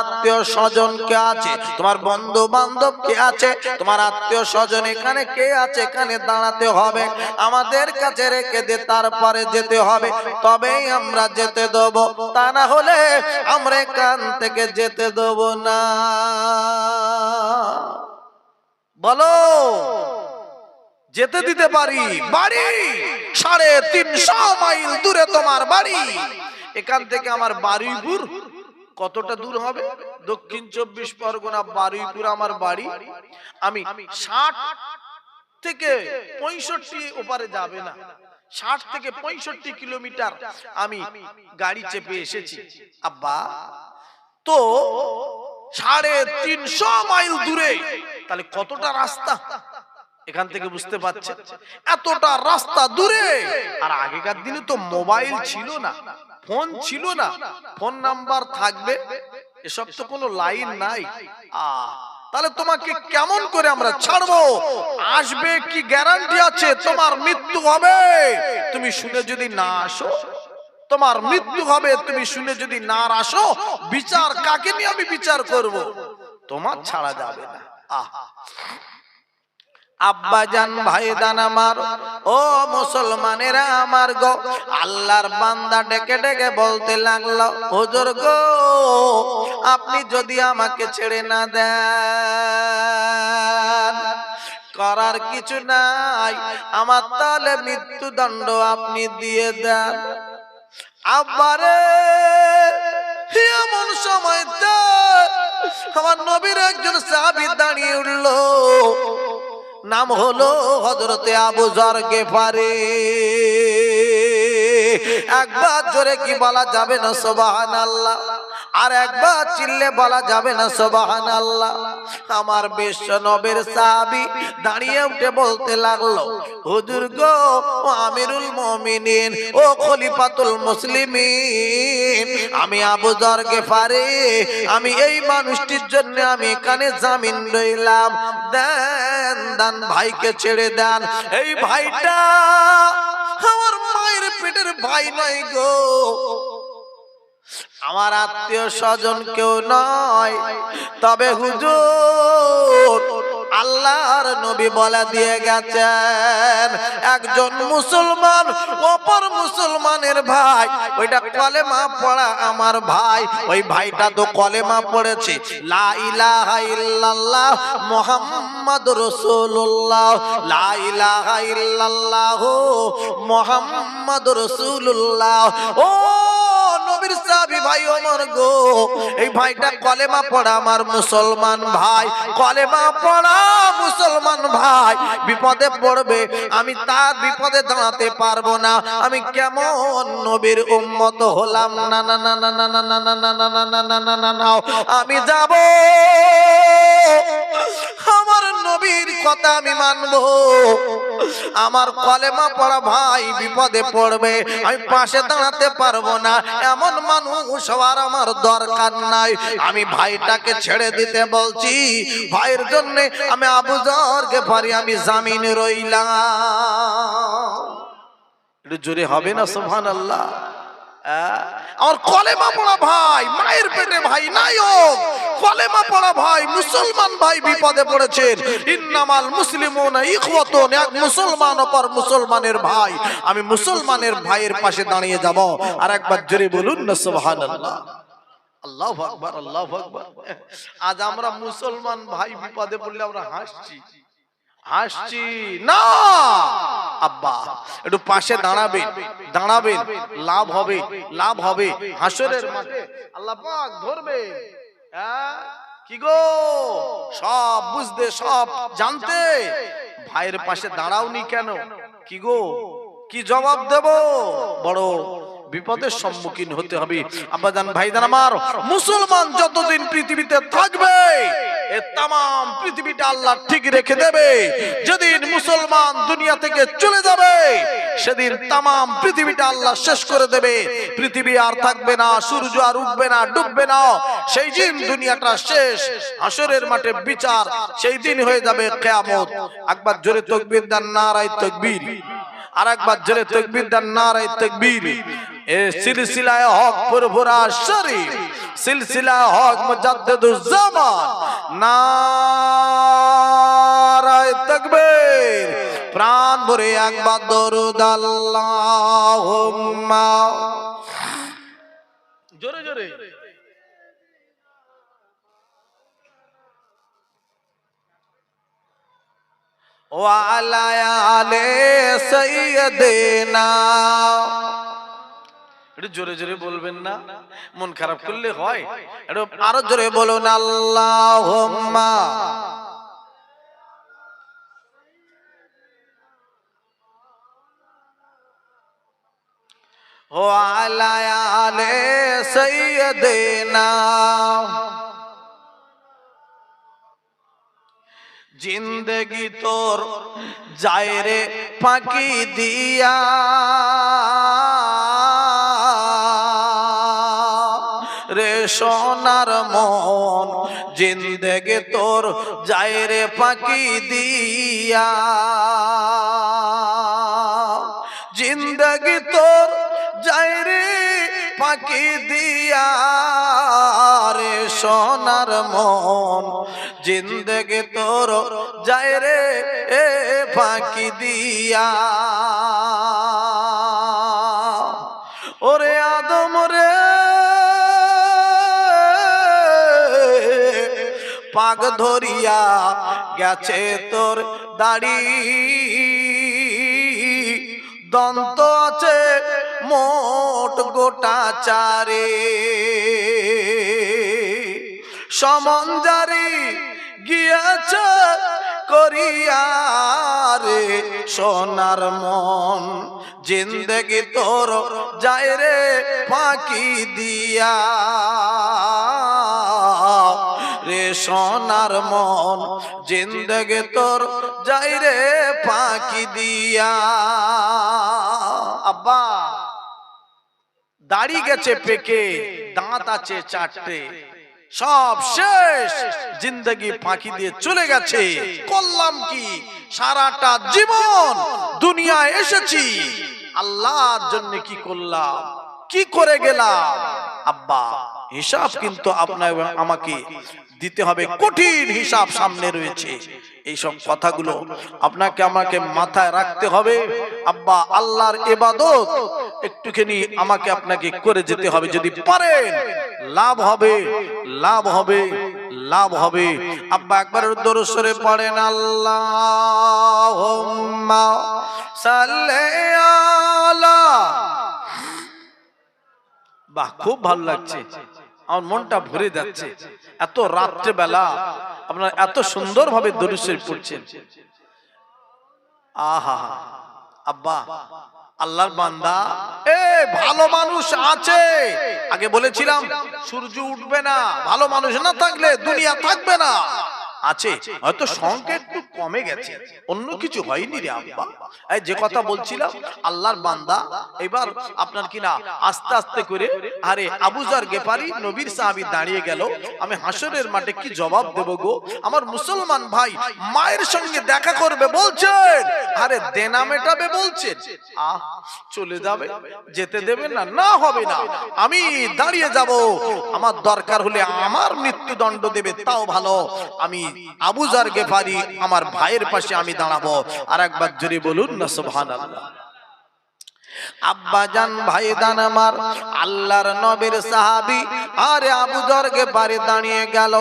আত্মীয় স্বজন কে আছে, তোমার বন্ধু বান্ধব কে আছে, তোমার আত্মীয় স্বজন এখানে কে আছে, এখানে দাঁড়াতে হবে, আমাদের কাছে রেখে দিয়ে তারপরে যেতে হবে, তবেই আমরা যেতে দেব, তা না হলে আমরা এখান থেকে যেতে দেব না। বলো, যেতে দিতে পারি? বাড়ি 350 মাইল দূরে তোমার বাড়ি, এখান থেকে আমার বারুইপুর কতটা দূর হবে? দক্ষিণ 24 পরগনা বারুইপুর আমার বাড়ি। আমি 60 থেকে 65 ওপারে যাবে না, 60 থেকে 65 কিলোমিটার আমি গাড়ি চেপে এসেছি আব্বা। তো 350 মাইল দূরে, তাহলে কতটা রাস্তা এখান থেকে বুঝতে পারছেন? এতটা রাস্তা দূরে। আর আগেকার দিনে তো মোবাইল ছিল না, ফোন ছিল না, ফোন নাম্বার থাকবে এসব তো কোনো লাইন নাই। তাহলে তোমাকে কেমন করে আমরা ছাড়বো? আসবে কি গ্যারান্টি আছে তোমার মৃত্যু হবে? তুমি শুনে যদি না আসো, তোমার মৃত্যু হবে, তুমি শুনে যদি না আসো, বিচার কাকে নিয়ে আমি বিচার করব? তোমার ছাড়া যাবে না। আব্বা জান, ভাই জান আমার, ও মুসলমানেরা আমার গো, আল্লাহর বান্দা ডেকে ডেকে বলতে লাগলো, হুজুর গো, আপনি যদি আমাকে ছেড়ে না দেন, করার কিছু নাই, আমার তাহলে মৃত্যুদণ্ড আপনি দিয়ে দেন। আব্বারে, এমন সময় আমার নবীর একজন সাহাবী দাঁড়িয়ে উঠল, নাম হলো হযরতে আবু যর গেফারি। একবার জোরে কি বলা যাবে না সুবহানাল্লাহ? আর একবার চিল্লে বলা যাবে না সুবহানাল্লাহ। আমার বিশ্ব নবীর সাহাবী দাঁড়িয়ে উঠে বলতে লাগলো, হুজুর গো, ও আমিরুল মুমিনিন, ও খলিফাতুল মুসলিমিন, আমি আবু যর গিফারি, আমি এই মানুষটির জন্য আমি এখানে জামিন রইলাম, দেন দেন, ভাইকে ছেড়ে দেন। এই ভাইটা আমার মায়ের পেটের ভাই নয় গো, আমার আত্মীয় স্বজন কেউ নয়, তবে হুজুর আল্লাহর নবী বলে দিয়ে গেছেন, একজন মুসলমান অপর মুসলমানের ভাই, ওইটা কলেমা পড়া আমার ভাই, ওই ভাইটা তো কলেমা পড়েছে লা ইলাহা ইল্লাল্লাহ মুহাম্মাদুর রাসূলুল্লাহ, লা ইলাহা ইল্লাল্লাহ মুহাম্মাদুর রাসূলুল্লাহ। ও নবীর সাহাবী ভাই ওমর গো, এই ভাইটা কলেমা পড়া আমার মুসলমান ভাই, কলেমা পড়া মুসলমান ভাই বিপদে পড়বে, আমি তার বিপদে দাঁড়াতে পারবো না, আমি কেমন নবীর উম্মত হলাম না, না না না না না না না না না না না না না না, আমি যাব, আমার নবীর কথা আমি মানবো, আমার কলেমা পড়া ভাই বিপদে পড়বে, আমি পাশে দাঁড়াতে পারবো না, এমন মানুষ হওয়ার আমার দরকার নাই, আমি ভাইটাকে ছেড়ে দিতে বলছি, ভাইয়ের জন্য আমি আবু যর গিফারি আমি জামিন রইলাম। একটু জোরে হবে না সুবহানাল্লাহ? আমার কলেমা পড়া ভাই, মায়ের পেটে ভাই নায়ক, কলেমা পড়া ভাই, মুসলমান ভাই বিপদে পড়েছেন, ইন্নামাল মুসলিমুনা ইখওয়াতুন, এক মুসলমান অপর মুসলমানের ভাই, আমি মুসলমানের ভাইয়ের পাশে দাঁড়িয়ে যাব। আর একবার জোরে বলুন না সুবহানাল্লাহ। আল্লাহু আকবার, আল্লাহু আকবার। আজ আমরা মুসলমান ভাই বিপদে পড়লে আমরা হাসছি, হাসছি না। আব্বা একটু পাশে দাঁড়াবেন, দাঁড়াবেন, লাভ হবে, লাভ হবে, হাসরের মাঠে আল্লাহ পাক ধরবে। কি গো, সব বুঝতে সব জানতে ভাইয়ের পাশে দাঁড়াওনি কেন? কি গো, কি জবাব দেব? বড় বিপদের সম্মুখীন হতে হবে। আব্বাজান ভাইজান আমার, মুসলমান যতদিন পৃথিবীতে থাকবে এ তামাম পৃথিবীটা আল্লাহ ঠিক রেখে দেবে। যেদিন মুসলমান দুনিয়া থেকে চলে যাবে সেদিন তামাম পৃথিবীটা আল্লাহ শেষ করে দেবে, পৃথিবী আর থাকবে না, সূর্য আর উঠবে না, ডুববে না, সেই দিন দুনিয়াটা শেষ, হাসরের মাঠে বিচার, সেই দিন হয়ে যাবে কিয়ামত। একবার জোরে তাকবীর দেন, নারায়ে তাকবীর। আর একবার জোরে তাকবীর দেন, নারায়ে তাকবীর। এ সিলসিলায়ে হক ফুরফুরা শরীফ, সিলসিলায়ে হক মুজাদ্দিদুজ জামান, নারায়ে তাকবীর। প্রাণ ভরে একবার দরুদ আল্লাহুম্মা, জোরে জোরে। ওয়া আলা আলে সাইয়্যিদিনা, একটু জোরে জোরে বলবেন না, মন খারাপ করলে হয়, একটু আরো জোরে বলুন আল্লাহুম্মা। ওয়া আলা আলে সাইয়্যিদিনা, জিন্দগি তোর যায় রে ফাঁকি দিয়া, রে সোনার মন, জিন্দগি তোর যায় রে ফাঁকি দিয়া, জিন্দগি তোর যায় রে ফাঁকি দিয়া, রে সোনার মন, জিন্দগি তোর যায় রে ফাঁকি দিয়া। ওরে আদম রে, পাক ধরিয়া গেছে তোর দাড়ি, দন্ত আছে মোট গোটা চারে, সমঞ্জারি গিয়েছে করিয়া রে সোনার মন, জিন্দেগি তোর যায় রে ফাঁকি দিয়া রে সোনার মন, জিন্দেগি তোর যায় রে ফাঁকি দিয়া। আব্বা দাড়ি গেছে পেকে, দাঁত আছে চারটে, সব শেষ, জিন্দগি ফাঁকি দিয়ে চলে গেছে। করলাম কি? সারাটা জীবন দুনিয়ায় এসেছি, আল্লাহর জন্য কি করলাম, কি করে গেলাম? আব্বা হিসাব কিন্তু আপনার আমাকে দিতে হবে, কঠিন হিসাব সামনে রয়েছে। এইসব কথাগুলো আপনাকে আমাকে মাথায় রাখতে হবে। আব্বা আল্লাহর ইবাদত একটুখানি আমাকে আপনাকে করে যেতে হবে, যদি পারেন লাভ হবে, লাভ হবে, লাভ হবে। আব্বা একবার দরুদ শরীফ পড়েন, আল্লাহুম্মা সাল্লি আলা। বাহ, খুব ভালো লাগছে, আমার মনটা ভরে যাচ্ছে। এত রাত্রে বেলা আপনারা এত সুন্দর ভাবে দরুদ শরীফ পড়ছেন। আহা আব্বা আল্লাহর বান্দা, ভালো মানুষ আছে। আগে বলেছিলাম সূর্য উঠবে না, ভালো মানুষ না থাকলে দুনিয়া থাকবে না। আছে, হয়তো সংখ্যা একটু কমে গেছে, অন্য কিছু হয়নি রে আব্বা। এই যে কথা বলছিলাম আল্লাহর বান্দা, এবার আপনার কিনা আস্তে আস্তে করে, আরে আবু যর গেফারি নবীর সাহাবী দাঁড়িয়ে গেল, আমি হাসরের মাঠে কি জবাব দেব গো? আমার মুসলমান ভাই মায়ের সঙ্গে দেখা করবে বলছেন, আরে দেনা মেটাবে বলছেন, চলে যাবে, যেতে দেবেন না? না হবে না, আমি দাঁড়িয়ে যাব, আমার দরকার হলে আমার মৃত্যুদণ্ড দেবে তাও ভালো, আমি আবু যর গেফারি আমার ভাইয়ের পাশে আমি দাঁড়াবো। আর একবার জোরে বলুন না সুবহানাল্লাহ। আব্বা জান ভাই দান আমার আল্লাহর নবীর সাহাবী, আরে আবু যর গেফারি দাঁড়িয়ে গেল,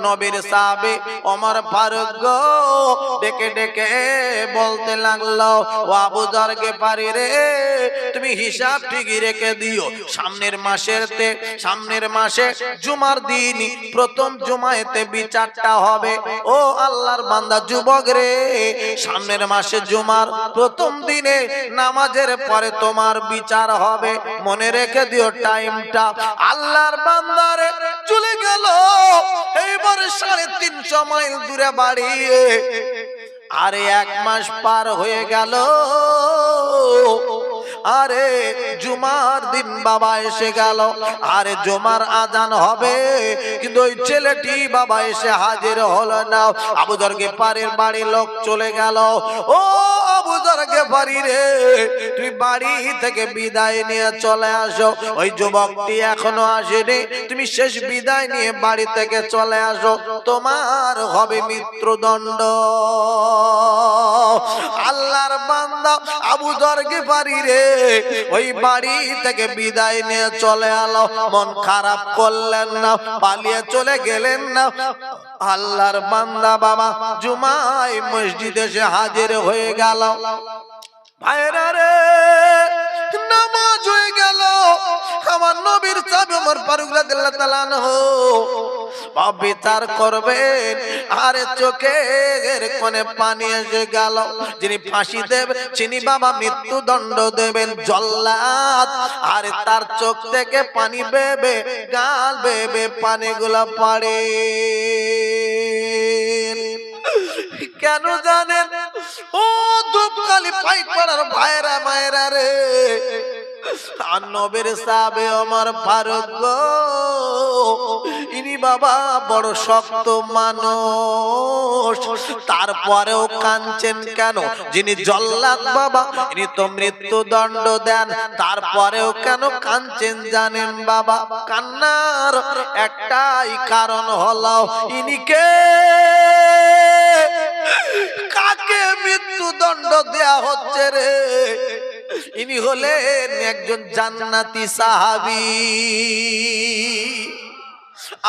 নবীর সাহাবী ওমর ফারুক গো ডেকে ডেকে বলতে লাগলো, ও আবু যর গেফারি রে, তুমি হিসাব ঠিকই রেখে দিও, সামনের মাসে জুমার দিন প্রথম জুমায়েতে বিচারটা হবে। ও আল্লাহর বান্দা যুবক রে, সামনের মাসে জুমার প্রথম দিনে নামাজের পরে তোমার বিচার হবে, মনে রেখে দিও টাইমটা। আল্লাহর বান্দারে চলে গেল এইবার 350 মাইল দূরে বাড়ি, আরে 1 মাস পার হয়ে গেল, আরে জুমার দিন বাবা এসে গেল, আরে জুমার আজান হবে, কিন্তু ওই ছেলেটি বাবা এসে হাজির হলো না। আবু যর গেফারির বাড়ির লোক চলে গেল, ও আবু যর গেফারি রে, তুই বাড়ি থেকে বিদায় নিয়ে চলে আসো, ওই যুবকটি এখনো আসেনি, তুমি শেষ বিদায় নিয়ে বাড়ি থেকে চলে আসো, তোমার হবে মৃত্যুদণ্ড। আল্লাহর বান্দা আবু যর গেফারি রে ওই বাড়ি থেকে বিদায় নিয়ে চলে এলো, মন খারাপ করলেন না, পালিয়ে চলে গেলেন না। আল্লাহর বান্দা বাবা জুমায় মসজিদে এসে হাজির হয়ে গেল। ভাইরা রে, নামাজ হয়ে গেল, আমার নবীর সাহাবী ওমর ফারুক রাদিয়াল্লাহু তাআলা আনহু বিচার করবেন, আরে চোখের কোণে পানি এসে গেল, যিনি ফাঁসি দেবে তিনি বাবা মৃত্যুদণ্ড দেবেন জল্লাদ, আরে তার চোখ থেকে পানি বেবে, গাল বেবে পানিগুলো পড়ে। কেন জানেন? ও দুপকালি পাইক পাড়ার ভাইরা মায়েরা রে, আর নবীর সাহাবী ওমর ফারুক গো, ইনি বাবা বড় শক্ত মানুষ, তারপরেও কাঁদছেন কেন? যিনি জল্লাদ বাবা ইনি তো মৃত্যুদণ্ড দেন, তারপরেও কেন কাঁদছেন জানেন বাবা? কান্নার একটাই কারণ হলো, ইনিকে কাকে মৃত্যুদণ্ড দেয়া হচ্ছে রে? ইনি হলেন একজন জান্নাতি সাহাবী।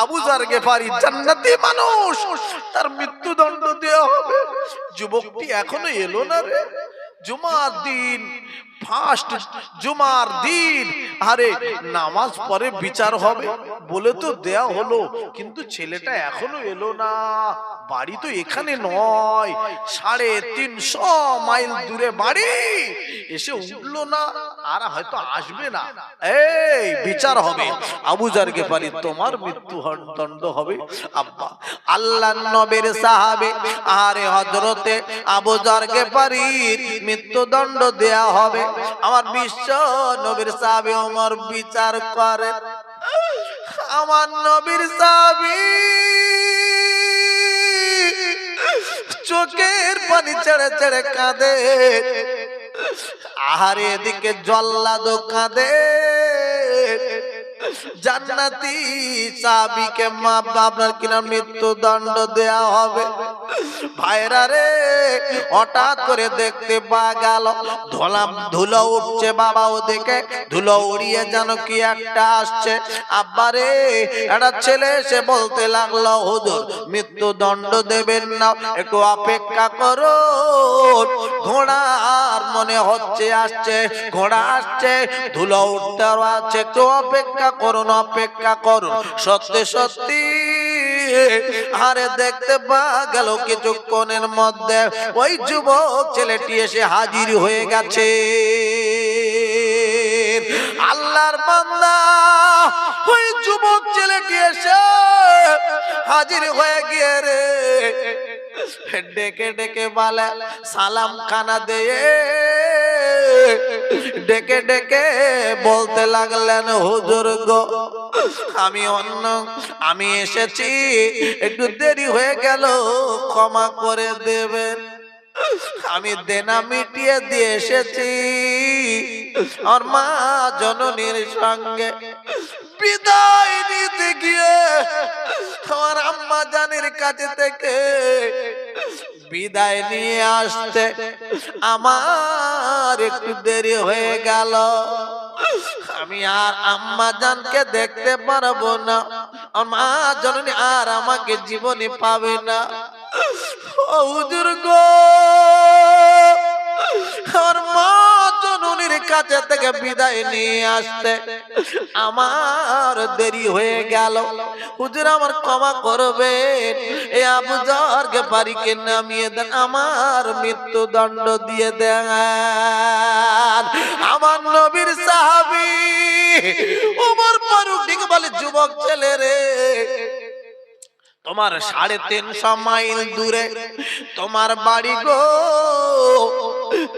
আবু যর গেফারি জান্নাতি মানুষ, তার মৃত্যুদণ্ড দেওয়া হবে। যুবকটি এখনো এলো না রে, জুমার দিন ফার্স্ট জুমার দিন আরে নামাজ পড়ে বিচার হবে বলে তো দেয়া হলো, কিন্তু ছেলেটা এখনো এলো না। বাড়ি তো এখানে নয়, 350 মাইল দূরে বাড়ি, এসে উঠলো না, আর হয়তো আসবে না। এই বিচার হবে, আবু জার গেফারি তোমার মৃত্যু দণ্ড হবে। আব্বা আল্লাহর নবীর সাহাবী আরে হযরতে আবু জার গেফারির মৃত্যুদণ্ড দেয়া হবে। আমার বিশ্ব নবীর সাহাবী ওমর বিচার করে, আমার নবীর সাহাবী চোখের পানি ছেড়ে ছেড়ে কাঁদে, আর এদিকে জল্লাদ কাঁদে। জান্নাতি সাহাবীকে মা বাবার কিনা মৃত্যুদণ্ড দেয়া হবে। ভাইরা রে, হঠাৎ করে দেখতে পাওয়া গেল ধুলো উঠছে। বাবা ওদিকে ধুলো উড়িয়ে যেন কি একটা আসছে। আব্বারে, একটা ছেলে এসে বলতে লাগলো, হুজুর মৃত্যুদণ্ড দেবেন না, একটু অপেক্ষা করো, ঘোড়ার মনে হচ্ছে আসছে, ঘোড়া আসছে, ধুলো উঠতে আছে, একটু অপেক্ষা করুন, অপেক্ষা করুন। সত্যি সত্যি আরে দেখতে পাওয়া গেল কিছুক্ষণের মধ্যে ওই যুবক ছেলেটি এসে হাজির হয়ে গেছে। আল্লাহর বান্দা, ওই যুবক ছেলেটি এসে হাজির হয়ে গিয়ে রে ডেকে ডেকে বলে, সালাম খানা দিয়ে ডেকে ডেকে বলতে লাগলেন, হুজুর গো, আমি এসেছি, একটু দেরি হয়ে গেল, ক্ষমা করে দেবেন। আমি দেনা মিটিয়ে দিয়ে এসেছি। আর মা জননীর সঙ্গে বিদায় নিতে গিয়ে আমার আম্মা জানের কাছে থেকে বিদায় নিয়ে আসতে আমার একটু দেরি হয়ে গেল। আমি আর আম্মা জানকে দেখতে পারবো না, আর মা জননী আর আমাকে জীবনে পাবে না। ও হুজুর গো, আর মা জননীর কাছে থেকে বিদায় নিয়ে আসতে আমার দেরি হয়ে গেল। হুজুর আমার ক্ষমা করবেন, এ আবু জার গেফারিকে নামিয়ে দেন, আমার মৃত্যুদণ্ড দিয়ে দেন। আমার নবীর সাহাবী ওমর ফারুক দিকে বলে, যুবক ছেলে রে, তোমার 350 মাইল দূরে তোমার বাড়ি গো,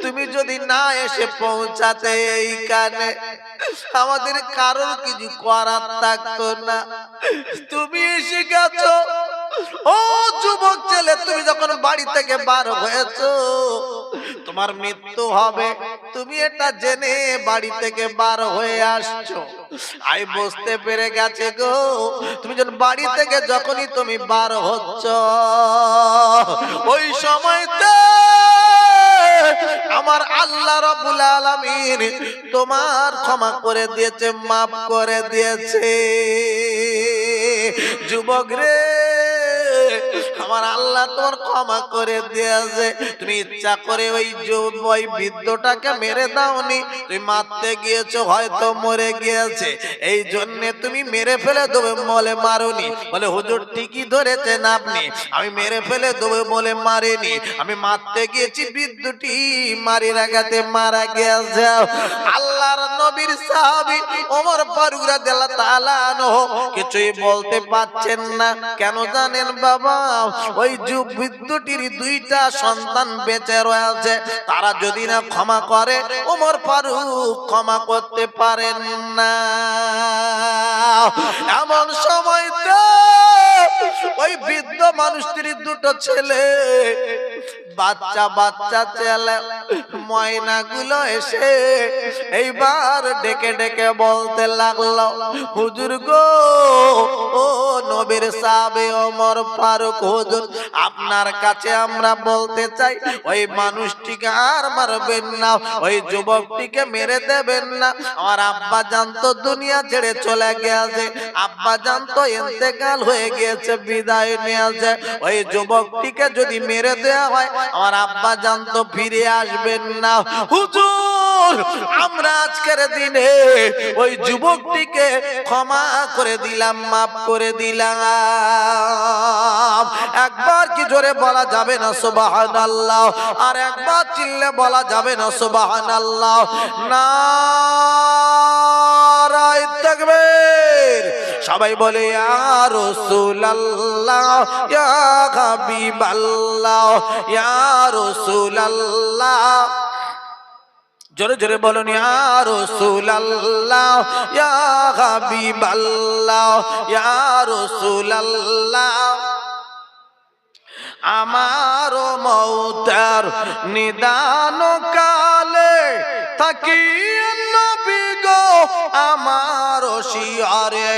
তুমি যদি না এসে পৌঁছাতে এইখানে, আমাদের কারোর কিছু করার থাকতো না। তুমি এসে গেছো। ও যুবক ছেলে, তুমি যখন বাড়ি থেকে বার হয়েছো, তোমার মৃত্যু হবে, তুমি এটা জেনে বাড়ি থেকে বার হয়ে আসছো। আমি বুঝতে পেরে গেছে গো, তুমি যখন বাড়ি থেকে যখনই তুমি বার হচ্ছ, ওই সময়তে আমার আল্লাহ রাব্বুল আলামিন তোমার ক্ষমা করে দিয়েছে, মাফ করে দিয়েছে। যুবক রে, আমার আল্লাহ তোমার ক্ষমা করে দিয়েছে। তুমি ইচ্ছা করে ওই বৃদ্ধটাকে মেরে দাওনি, তুমি মারতে গিয়েছো, হয়তো মরে গিয়েছে, এই জন্য তুমি মেরে ফেলে দেবে বলে মারোনি। বলে হুজুর ঠিকই ধরেছেন আপনি, আমি মেরে ফেলে দেবে বলে মারিনি, আমি মারতে গিয়েছি, বৃদ্ধটি মারি রাগাতে মারা গিয়েছে। আল্লাহর নবীর সাহাবী ওমর ফারুক রাদিয়াল্লাহু তাআলা আনহু কিছুই বলতে পারছেন না। কেন জানেন বাবা? ওই বৃদ্ধটির 2টা সন্তান বেঁচে রয়েছে, তারা যদি না ক্ষমা করে, ওমর ফারুক ক্ষমা করতে পারেন না। এমন সময়তে ওই বৃদ্ধ মানুষটির 2টো ছেলে, বাচ্চা বাচ্চা ছেলে ময়নাগুলো এসে এইবার ডেকে ডেকে বলতে লাগলো, হুজুর গো, ও নবীর সাহাবী ওমর ফারুক হুজুর, আপনার কাছে আমরা বলতে চাই, ওই মানুষটিকে আর মারবেন না, ওই যুবকটিকে মেরে দেবেন না। আমার আব্বা জান তো দুনিয়া ছেড়ে চলে গিয়েছে, আব্বা জান তো ইন্তেকাল হয়ে গিয়েছে, বিদায় নিয়েছে। ওই যুবকটিকে যদি মেরে দেওয়া হয়, আমার আব্বা জান তো ফিরে আসবেন না। হুজুর আমরা আজকের দিনে ওই যুবকটিকে ক্ষমা করে দিলাম, মাফ করে দিলাম। একবার কি জোরে বলা যাবে না সুবহানাল্লাহ? আর একবার চিল্লে বলা যাবে না সুবহানাল্লাহ? নারায়ে তাকবীর। সবাই বলে ইয়া রাসূলুল্লাহ, ইয়া হাবিবাল্লাহ, ইয়া রাসূলুল্লাহ। জোরে জোরে বলুন ইয়া রাসূলুল্লাহ, ইয়া হাবিবাল্লাহ, ইয়া রাসূলুল্লাহ। আমার মৌতের নিদান কালে থাকি নবী গো আমার শিয়ারে,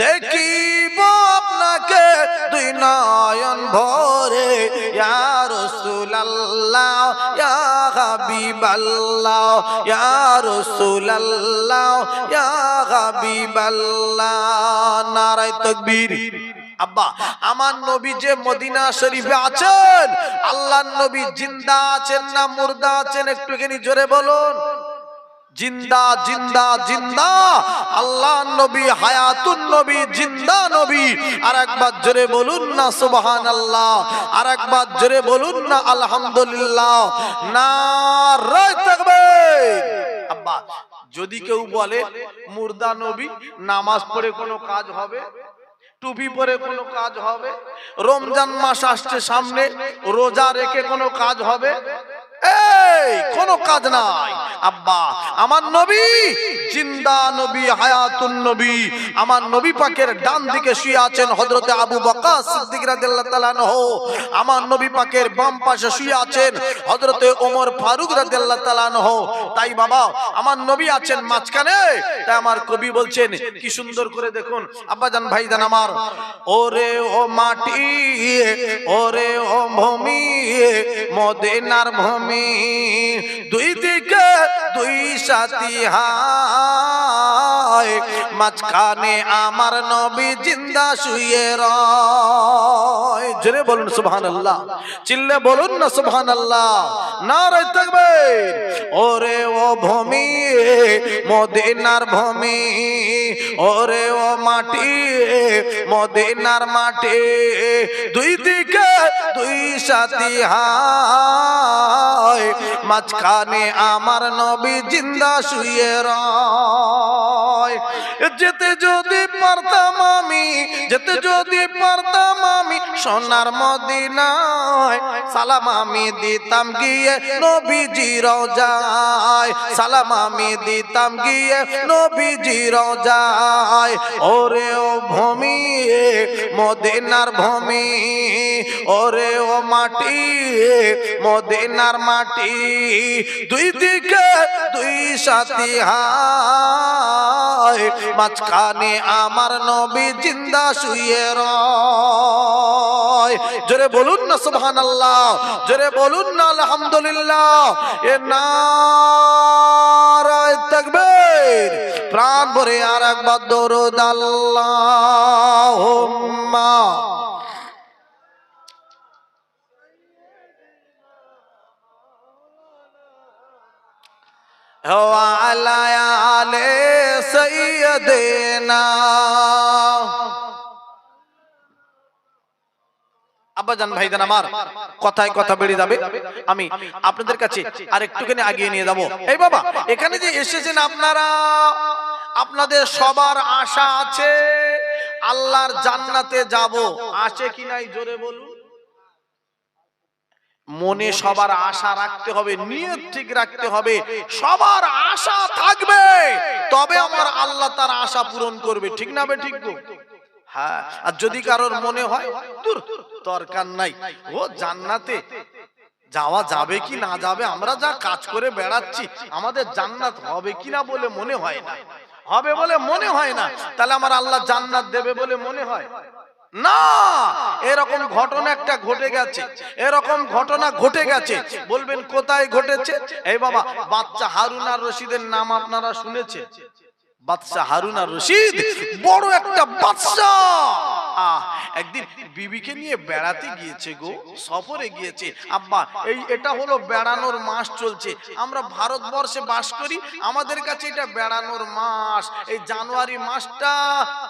দেখিব আপনাকে দুই নয়ন ভরে। ইয়া রাসূলুল্লাহ, ইয়া হাবিবাল্লাহ, ইয়া রাসূলুল্লাহ, ইয়া হাবিবাল্লাহ। নারায়ে তাকবীর। আব্বা, আমার নবী যে মদিনা শরীফে আছেন, আল্লাহর নবী জিন্দা আছেন না মুর্দা আছেন? একটুখানি জোরে বলুন। জিন্দা, জিন্দা, জিন্দা। আল্লাহর নবী হায়াতুন নবী, জিন্দা নবী। আর একবার জোরে বলুন না সুবহানাল্লাহ? আর একবার জোরে বলুন না আলহামদুলিল্লাহ? নারায়ে তাকবীর। আব্বা, যদি কেউ বলে মুর্দা নবী, নামাজ পড়ে কোনো কাজ হবে? টুপি পরে কোনো কাজ হবে? রমজান মাস আসছে সামনে, রোজা রেখে কোনো কাজ হবে? এই কোনো কাজ নাই। আব্বা, আমার নবী জিন্দা নবী, হায়াতুন নবী। আমার নবী পাকের ডান দিকে শুয়ে আছেন হযরতে আবু বকর সিদ্দিক রাদিয়াল্লাহু তাআলা আনহু। আমার নবী পাকের বাম পাশে শুয়ে আছেন হযরতে ওমর ফারুক রাদিয়াল্লাহু তাআলা আনহু। তাই বাবা, আমার নবী আছেন মাঝখানে। তাই আমার কবি বলছেন, কি সুন্দর করে দেখুন আব্বাজান ভাইজান আমার। ওরে ও মাটি, ওরে ও ভূমি, মদিনার ভূমি, দুই দিকে দুই সাথী হায়, মাঝখানে আমার নবী জিন্দা শুয়ে রয়। জোরে বলুন সুবহানাল্লাহ, চিল্লে বলুন না সুবহানাল্লাহ? নারায়ে তাকবীর। ওরে ও ভূমি, মদিনার ভূমি, ওরে ও মাটি, মদিনার মাটি, দুই দিকে দুই সাথী হায়, মাঝখানে আমার নবী জিন্দা শুয়ে রয়। যেতে যদি পারতাম আমি, যেতে যদি পারতাম আমি সোনার মদিনায়, সালাম আমি দিতাম গিয়ে নবীজি রওজায়, সালাম আমি দিতাম গিয়ে নবীজি রওজায়। ওরে ও ভূমি, মদিনার ভূমি, ওরে ও মাটি, মদিনার মাটি, দুই দিকে দুই সাথী হায়, মাঝখানে আমার নবী জিন্দা শুয়ে রয়। জোরে বলুন না সুবহানাল্লাহ? জোরে বলুন না আলহামদুলিল্লাহ? এ নারায়ে তাকবীর। প্রাণ ভরে আর একবার দরুদ আল্লাহুম্মা ওয়ালা আলে সাইয়্যিদিনা। আব্বাজান ভাইজান আমার, কথায় কথা বেড়ে যাবে, আমি আপনাদের কাছে আর একটুখানি আগিয়ে নিয়ে যাব। এই বাবা, এখানে যে এসেছেন আপনারা, আপনাদের সবার আশা আছে আল্লাহর জান্নাতে যাব, আছে কি নাই জোরে বলুন। মনে সবার আশা রাখতে হবে, নিয়ত ঠিক রাখতে হবে। সবার আশা থাকবে, তবে আমার আল্লাহ তার আশা পূরণ করবে। ঠিক না বে ঠিক গো? হ্যাঁ। আর যদি কারোর মনে হয় দূর দরকার নাই, ও জান্নাতে যাওয়া যাবে কি না যাবে, আমরা যা কাজ করে বেড়াচ্ছি, আমাদের জান্নাত হবে কিনা বলে মনে হয় না, হবে বলে মনে হয় না, তাহলে আমার আল্লাহ জান্নাত দেবে বলে মনে হয় না। এরকম ঘটনা একটা ঘটে গেছে, এরকম ঘটনা ঘটে গেছে। বলবেন কোথায় ঘটেছে? এই বাবা, বাদশা হারুন আর রশিদের নাম আপনারা শুনেছেন? বাদশা হারুন আর রশিদ বড় একটা বাদশা, একদিন বিবিকে নিয়ে বেড়াতে গিয়েছে গো, সফরে গিয়েছে। আব্বা এটা হলো বেড়ানোর মাস চলছে, আমরা ভারতবর্ষে বাস করি, আমাদের কাছে এটা বেড়ানোর মাস। এই জানুয়ারি মাসটা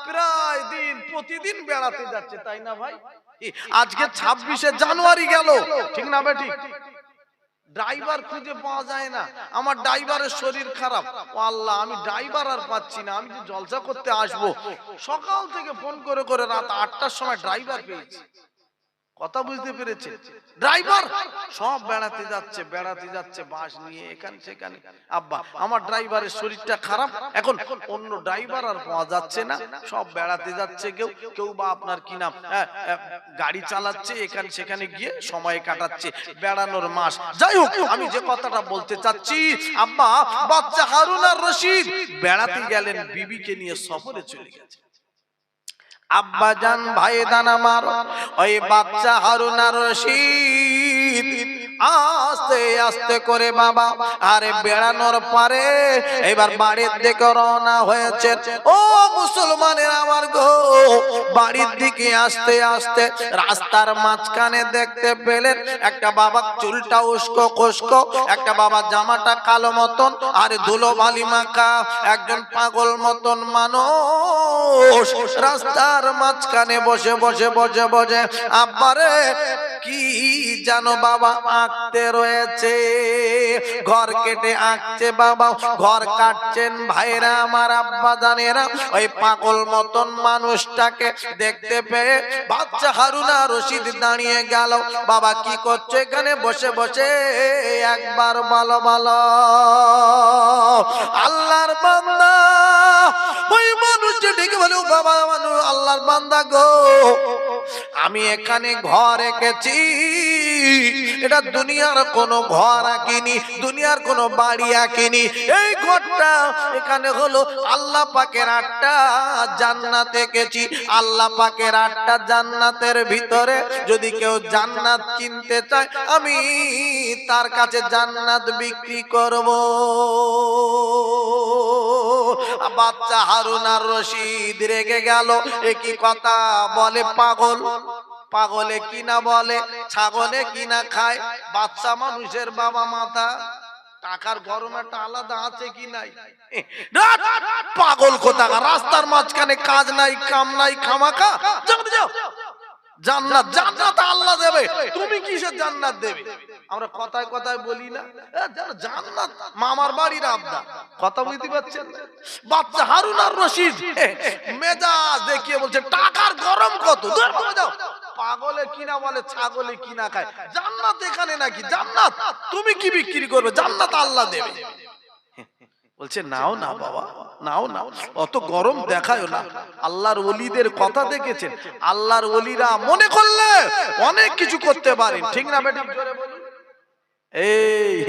প্রায় দিন প্রতিদিন বেড়াতে যাচ্ছে, তাই না ভাই? আজকে 26শে জানুয়ারি গেল, ঠিক না বেটি? ড্রাইভার খুঁজে পাওয়া যায় না, আমার ড্রাইভারের শরীর খারাপ, ও আল্লাহ আমি ড্রাইভার আর পাচ্ছি না, আমি যে জলসা করতে আসবো, সকাল থেকে ফোন করে করে রাত 8টার সময় ড্রাইভার পেয়েছি। কথা বুঝতে পেরেছে? ড্রাইভার সব বেড়াতে যাচ্ছে বাস নিয়ে এখানে সেখানে। আব্বা আমার ড্রাইভারের শরীরটা খারাপ, এখন অন্য ড্রাইভার আর পাওয়া যাচ্ছে না, সব বেড়াতে যাচ্ছে, কেউ বা আপনার কি নাম গাড়ি চালাচ্ছে, এখানে সেখানে গিয়ে সময় কাটাচ্ছে, বেড়ানোর মাস। যাই হোক, আমি যে কথাটা বলতে চাচ্ছি, আব্বা বাচ্চা হারুন আর রশিদ বেড়াতে গেলেন, বিবিকে নিয়ে সফরে চলে গেছে। আব্বা জান ভাই দান আমার, ওই বাচ্চা হারুন আর রশিদ আস্তে আস্তে করে বাবা আরে বেড়ানোর পরে এবার বাড়ির দিকে রওনা হয়েছে। ও মুসলমানের আমার গো, বাড়ির দিকে আস্তে আস্তে রাস্তার মাঝখানে দেখতে পেলেন একটা বাবা চুলটা উস্কো খুস্কো, একটা বাবা জামাটা কালো মতন আর ধুলো বালি মাখা, একজন পাগল মতন মানুষ রাস্তার মাঝখানে বসে বসে বসে বসে আব্বারে কি জানো বাবা আঁকতে রয়েছে, ঘর কেটে আঁকছে বাবা, ঘর কাটছেন ভাইরা আমার, আব্বা জানেরা। ওই পাগল মতন মানুষটাকে দেখতে পেয়ে বাচ্চা হারুন আর রশিদ দাঁড়িয়ে গেল। বাবা কি করছে এখানে বসে বসে, একবার বলো বলো। আল্লাহর বান্দা ওই মানুষটা ডেকে বলে, বাবা মানুষ আল্লাহর বান্দা গো, আমি এখানে ঘর এঁকেছি, এটা দুনিয়ার কোনো ঘর আঁকিনি, দুনিয়ার কোনো বাড়ি আঁকিনি, এই ঘরটা এখানে হলো আল্লাহ পাকের 8টা জান্নাত এঁকেছি। আল্লাহ পাকের 8টা জান্নাতের ভিতরে যদি কেউ জান্নাত কিনতে চায়, আমি তার কাছে জান্নাত বিক্রি করব। বাচ্চা হারুন আর রশিদ রেগে গেল, একই কথা বলে পাগল, পাগলে কিনা বলে ছাগলে কিনা খায়, বাচ্চা মানুষের বাবা মাথা, টাকার গরম একটা আলাদা আছে কি নাই? পাগল কোথাকার, রাস্তার মাঝখানে কাজ নাই কাম নাই, খামাখা যাও। জান্নাত জান্নাত আল্লাহ দেবে, তুমি কিসের জান্নাত দেবে? আমরা কথায় কথায় বলি না জান্নাত মামার বাড়ির আবদা, কথা বুঝতে পারছেন? বাচ্চা হারুন আর রশিদ মেজাজ দেখিয়ে বলছে টাকার গরম কত, যাও। পাগলে কিনা বলে ছাগলে কিনা খায়, জান্নাত এখানে নাকি? জান্নাত তুমি কি বিক্রি করবে? জান্নাত আল্লাহ দেবে। বলছে নাও না বাবা, নাও না, অত গরম দেখায় না। আল্লাহর ওলিদের কথা দেখেছেন, আল্লাহর ওলিরা মনে করলে অনেক কিছু করতে পারেন, ঠিক না বেটা? এই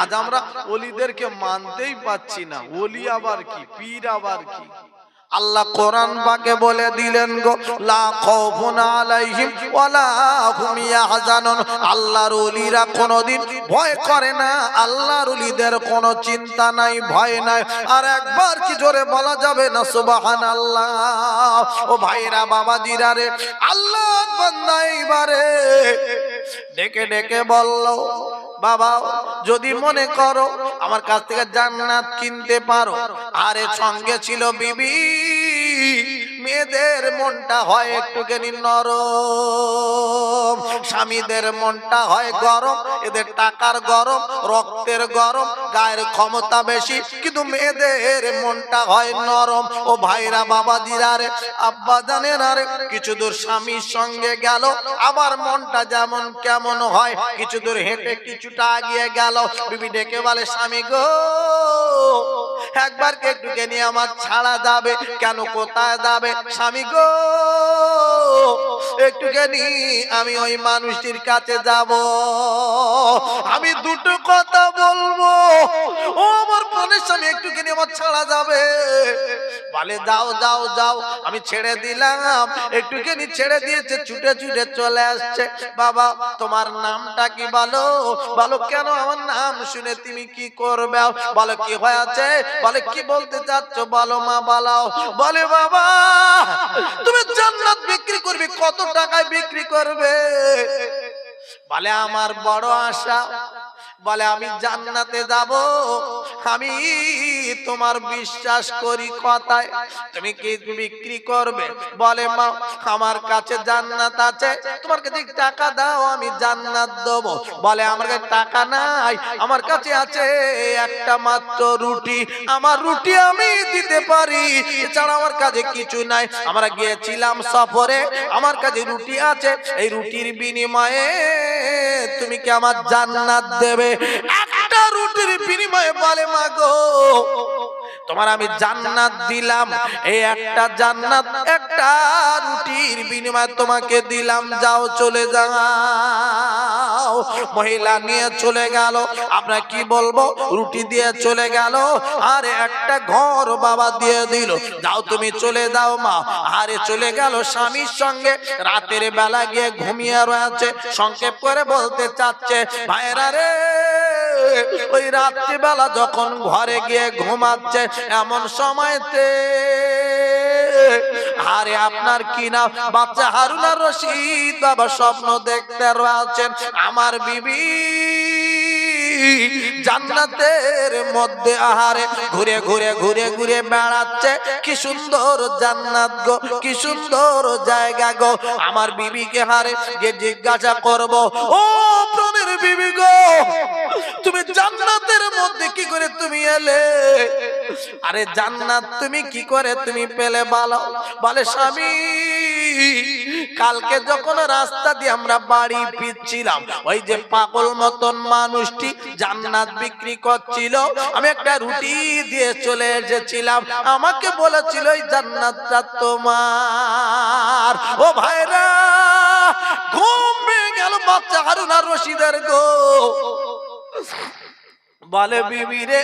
আজ আমরা ওলিদেরকে মানতেই পাচ্ছি না, ওলি আবার কি, পীর আবার কি। আল্লাহ কোরআন পাকে বলে দিলেন গো, লা খাউফুন আলাইহিম ওয়ালা হুম ইয়াহজানুন। আল্লাহর ওলিরা কোনদিন ভয় করে না, আল্লাহর ওলিদের কোনো চিন্তা নাই, ভয় নাই। আর একবার কি জোরে বলা যাবে না সুবহানাল্লাহ? ও ভাইরা বাবাজিরা রে, আল্লাহর বান্দা এইবারে ডেকে ডেকে বলল, বাবা যদি মনে করো আমার কাছ থেকে জান্নাত কিনতে পারো। আরে সঙ্গে ছিল বিবি, মেয়েদের মনটা হয় একটুখানি নরম, স্বামীদের মনটা হয় গরম, এদের টাকার গরম, রক্তের গরম, গায়ের ক্ষমতা বেশি, কিন্তু মেয়েদের মনটা হয় নরম। ও ভাইরা বাবাজিরা রে, আব্বা জানেন আরে কিছু দূর স্বামীর সঙ্গে গেল, আবার মনটা যেমন কেমন হয়, কিছু দূর হেঁটে কিছুটা আগিয়ে গেল, বিবি ডেকে বলে, স্বামী গো একবার কে একটুকে নিয়ে আমার ছাড়া যাবে? কেন কোথায় যাবে? স্বামী গো একটুখানি আমি ওই মানুষটির কাছে যাব, আমি দুটো কথা বলবো। ও আমার প্রাণের স্বামী একটুখানি আমার ছাড়া যাবে? বলে যাও যাও যাও, আমি ছেড়ে দিলাম। একটুখানি ছেড়ে দিয়েছে, ছুটে ছুটে চলে আসছে। বাবা তোমার নামটা কি? বলো। বলো কেন? আমার নাম শুনে তুমি কি করবে? বলো কি হয়েছে? বলে কি বলতে চাচ্ছ বলো মা, বলাও। বলে বাবা তুমি জান্নাত বিক্রি করবে, কত টাকায় বিক্রি করবে? বলে আমার বড় আশা, বলে আমি জান্নাতে যাব, আমি তোমার বিশ্বাস করি কথায়, তুমি কি বিক্রি করবে? বলে মা আমার কাছে জান্নাত আছে, তোমার কাছে টাকা দাও আমি জান্নাত দেব। বলে আমার কাছে টাকা নাই, আমার কাছে আছে একটা মাত্র রুটি, আমার রুটি আমি দিতে পারি, এছাড়া আমার কাছে কিছু নাই। আমরা গিয়েছিলাম সফরে, আমার কাছে রুটি আছে, এই রুটির বিনিময়ে তুমি কি আমার জান্নাত দেবে? একটা রুটির বিনিময়ে বলে মা গো তোমার আমি জান্নাত দিলাম, এই একটা জান্নাত একটা রুটির বিনিময়ে তোমাকে দিলাম, যাও চলে যাও। মহিলা নিয়ে চলে গেল। আমরা কি বলবো? রুটি দিয়ে চলে গেল, আর একটা ঘর বাবা দিয়ে দিল, যাও তুমি চলে যাও মা। আরে চলে গেল স্বামীর সঙ্গে, রাতের বেলা গিয়ে ঘুমিয়ে রয়েছে। সংক্ষেপ করে বলতে চাচ্ছে ভাইরা রে, ওই রাত্রিবেলা যখন ঘরে গিয়ে ঘুমাচ্ছে, এমন সময়তে আরে আপনার কি নাম বাচ্চা হারুন আর রশিদ বাবা স্বপ্ন দেখতে রয়েছেন, আমার বিবি জান্নাতের মধ্যে আহারে ঘুরে ঘুরে ঘুরে ঘুরে বেড়াচ্ছে। কি সুন্দর জান্নাত গো, কি সুন্দর জায়গা গো। আমার বিবিকে হারে গিয়ে জিজ্ঞাসা করব, ও প্রাণের বিবি গো তুমি জান্নাতের মধ্যে কি করে তুমি এলে? আরে জান্নাত তুমি কি করে তুমি পেলে বলো? বলে স্বামী কালকে যখন রাস্তা দিয়ে আমরা বাড়ি ফিরছিলাম, ওই যে পাগল মতন মানুষটি জান্নাত বিক্রি করছিল, আমি একটা রুটি দিয়ে চলে এসেছিলাম, আমাকে বলেছিল এই জান্নাতটা তোমার। ও ভাইরা ঘুম ভেঙে গেল বাচ্চা হারুন আর রশিদের গো। বলে বিবি রে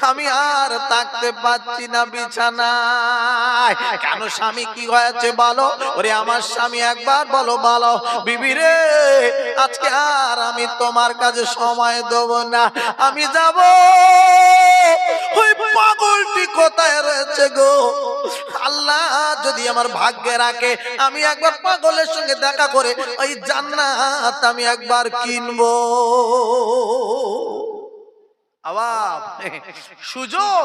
আমি আর থাকতে পাচ্ছি না বিছানায়। কেন স্বামী কি হয়েছে বলো? ওরে আমার স্বামী একবার বলো বলো। বিবি রে আজকে আর আমি তোমার কাছে সময় দেব না, আমি যাব। ওই পাগলটি কোথায় রয়েছে গো? আল্লাহ যদি আমার ভাগ্যে রাখে আমি একবার পাগলের সঙ্গে দেখা করে ওই জান্নাত আমি একবার কিনবো। আবার সুযোগ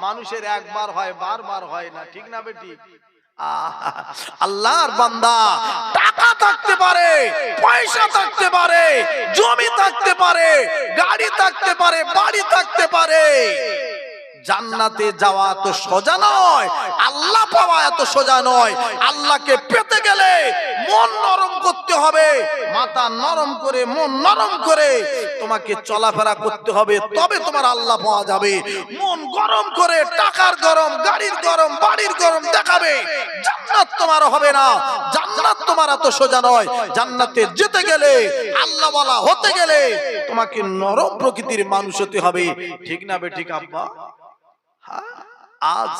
মানুষের একবার হয়, বারবার হয় না, ঠিক না বেটি? আল্লাহর বান্দা টাকা থাকতে পারে, পয়সা থাকতে পারে, জমি থাকতে পারে, গাড়ি থাকতে পারে, বাড়ি থাকতে পারে, জান্নাতে যাওয়া এত সোজা নয়, আল্লাহ পাওয়া এত সোজা নয়। আল্লাহকে পেতে গেলে মন নরম করতে হবে, মাথা নরম করে মন নরম করে তোমাকে চলাফেরা করতে হবে, তবে তোমার আল্লাহ পাওয়া যাবে। মন গরম করে টাকার গরম, গাড়ির গরম, বাড়ির গরম দেখাবে, জান্নাত তোমার হবে না। জান্নাত তোমার এত সোজা নয়। জান্নাতে যেতে গেলে, আল্লাহ ওয়ালা হতে গেলে তোমাকে নরম প্রকৃতির মানুষ হতে হবে, ঠিক না বে ঠিক আব্বা? আজ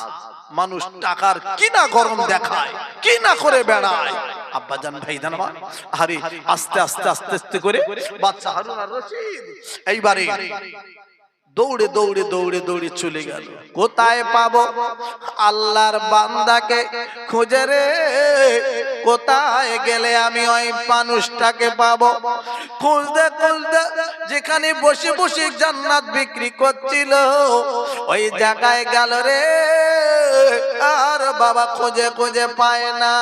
মানুষ টাকার কিনা গরম দেখায়, কিনা করে বেড়ায়। আব্বা জান ভাই জানবা, আরে আস্তে আস্তে আস্তে আস্তে করে বাচ্চা হারুন আর রশিদ এইবারে দৌড়ে দৌড়ে দৌড়ে দৌড়ে চলে গেল। কোথায় পাবো আল্লাহর বান্দাকে খুঁজে রে? কোথায় গেলে আমি ওই মানুষটাকে পাবো? খুঁজতে খুঁজতে যেখানে বসে বসে জান্নাত বিক্রি করছিল ওই জায়গায় গেল রে। আর বাবা খুঁজে খুঁজে পায় না,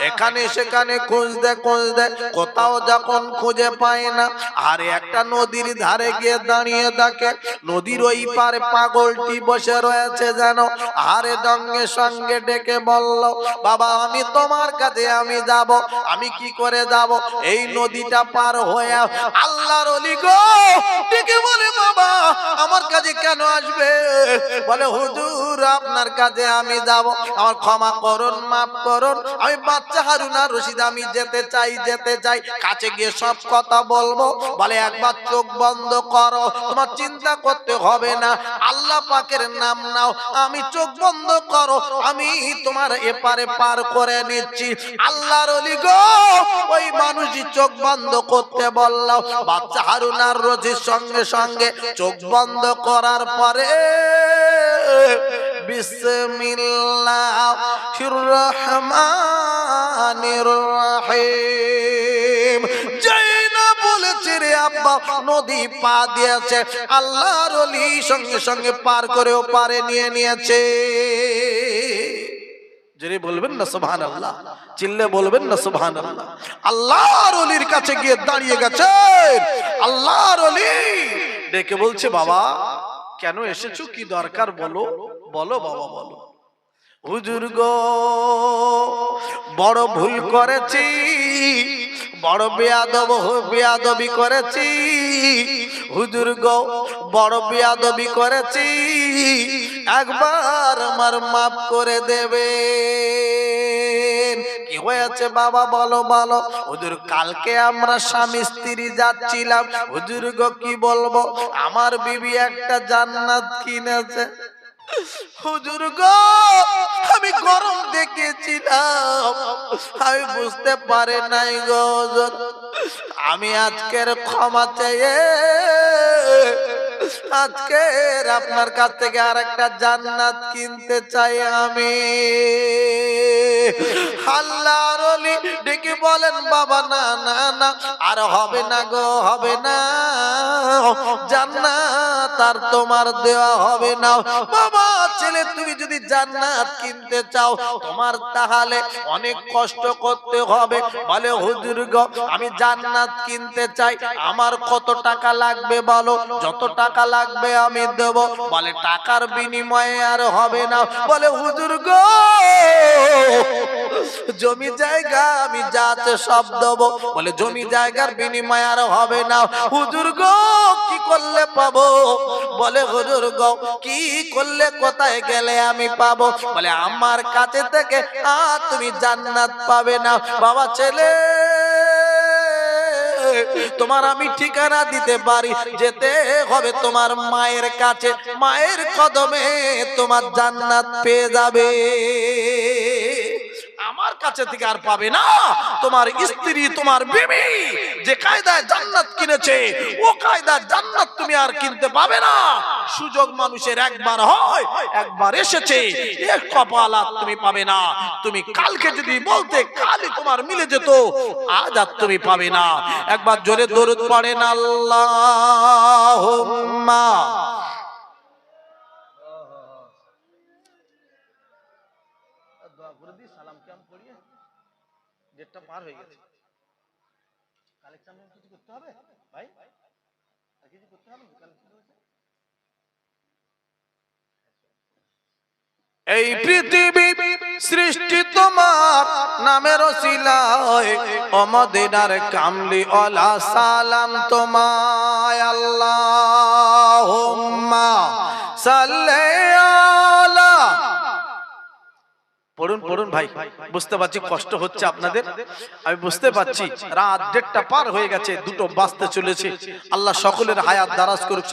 এখানে সেখানে খুঁজতে খুঁজতে কোথাও যখন খুঁজে পায় না, আর একটা নদীর ধারে গিয়ে দাঁড়িয়ে দেখে নদীর ওই পারে পাগলটি বসে রয়েছে যেন। আরে সঙ্গে সঙ্গে ডেকে বলল, বাবা আমি তোমার কাছে আমি যাব। আমি কি করে যাব? এই নদীটা পার হয়ে আল্লাহর ওলি গো ডেকে বলে, বাবা আমার কাছে কেন আসবে? বলে হুজুর আপনার কাছে আমি যাব, আমার ক্ষমা করুন, মাফ করুন, আমি বাচ্চা হারুন আর রশিদ, আমি যেতে চাই কাছে গিয়ে সব কথা বলবো। বলে একবার চোখ বন্ধ করো, তোমার চিন্তা করতে হবে না, আল্লাহ পাকের নাম নাও, আমি চোখ বন্ধ করো, আমি তোমার এপারে পার করে নিচ্ছি। আল্লাহর ওলি গো, ওই মানুষই চোখ বন্ধ করতে বলল। বাচ্চা হারুন আর রশিদ সঙ্গে সঙ্গে চোখ বন্ধ করার পরে বিসমিল্লাহির রহমানির রহিম জাইনা বলেছে রে আব্বা, নদী পা দিয়েছে, আল্লাহর ওলি সঙ্গে সঙ্গে পার করে ও পারে নিয়ে নিয়েছে। জোরে বলবেন না সুবহানাল্লাহ, চিল্লে বলবেন না সুবহানাল্লাহ। আল্লাহর ওলির কাছে গিয়ে দাঁড়িয়ে গেছে, আল্লাহর ওলি ডেকে বলছে, বাবা কেন এসেছো, কি দরকার বলো, বলো বাবা বলো। হুজুর গো বড় ভুল করেছি, বড় বেয়াদবি করেছি, হুজুর গো বড় বেয়াদবি করেছি, একবার আমার মাফ করে দেবেন। কি হয়েছে বাবা বলো বলো। হুজুর কালকে আমরা স্বামী স্ত্রী যাচ্ছিলাম, হুজুর গো কি বলবো, আমার বিবি একটা জান্নাত কিনেছে। হুজুর গো আমি গরম দেখেছিলাম, আমি বুঝতে পারি নাই গো হুজুর, আমি আজকের ক্ষমা চেয়ে আজকের আপনার কাছ থেকে আরেকটা জান্নাত কিনতে চাই আমি। আল্লাহর ওলি ডেকে বলেন, বাবা না না না, আর হবে না গো, হবে না, জান্নাত আর তোমার দেওয়া হবে না। বাবা ছেলে তুমি যদি জান্নাত কিনতে চাও তোমার তাহলে অনেক কষ্ট করতে হবে। বলে হুজুর গো আমি জান্নাত কিনতে চাই, আমার কত টাকা লাগবে বলো, যত টাকা লাগবে আমি দেব। বলে টাকার বিনিময়ে আর হবে না। বলে হুজুর গো জমি জায়গা আমি যাতে সব দেব। বলে জমি জায়গার বিনিময়ে আর হবে না। হুজুর গো কি করলে পাবো? বলে হুজুর গো কি করলে কোথায় গেলে আমি পাবো? বলে আমার কাছে থেকে তুমি জান্নাত পাবে না। বাবা ছেলে তোমার আমি ঠিকানা দিতে পারি, যেতে হবে তোমার মায়ের কাছে, মায়ের কদমে তোমার জান্নাত পেয়ে যাবে। আমার কাছে থেকে আর পাবে না। তোমার স্ত্রী তোমার বিবি যে কায়দায় জান্নাত কিনেছে ও কায়দায় জান্নাত তুমি আর কিনতে পাবে না। সুযোগ মানুষের একবার হয়, একবার এসেছে, এক কপাল আর তুমি পাবে না। তুমি কালকে যদি বলতে কালই তোমার মিলে যেত, আজ আর তুমি পাবে না। একবার জোরে দরুদ পড়েন আল্লাহুম্মা। সালাম কেমন পড়িয়ে ডেটটা পার হয়ে গেছে, কালেকশন কিছু করতে হবে ভাই, আর কিছু করতে হবে কালেকশন। এই পৃথিবী সৃষ্টি তোমার নামের ওসিলায়, ও মদিনার কামলি ওয়ালা সালাম তোমায়। আল্লাহুম্মা সাল্লি আলা। পড়ুন পড়ুন ভাই, বুঝতে পারছি কষ্ট হচ্ছে আপনাদের, আমি বুঝতে পারছি। রাত 1:30 পার হয়ে গেছে, 2টো বাজতে চলেছে। আল্লাহ সকলের হায়াত দারাজ করুক।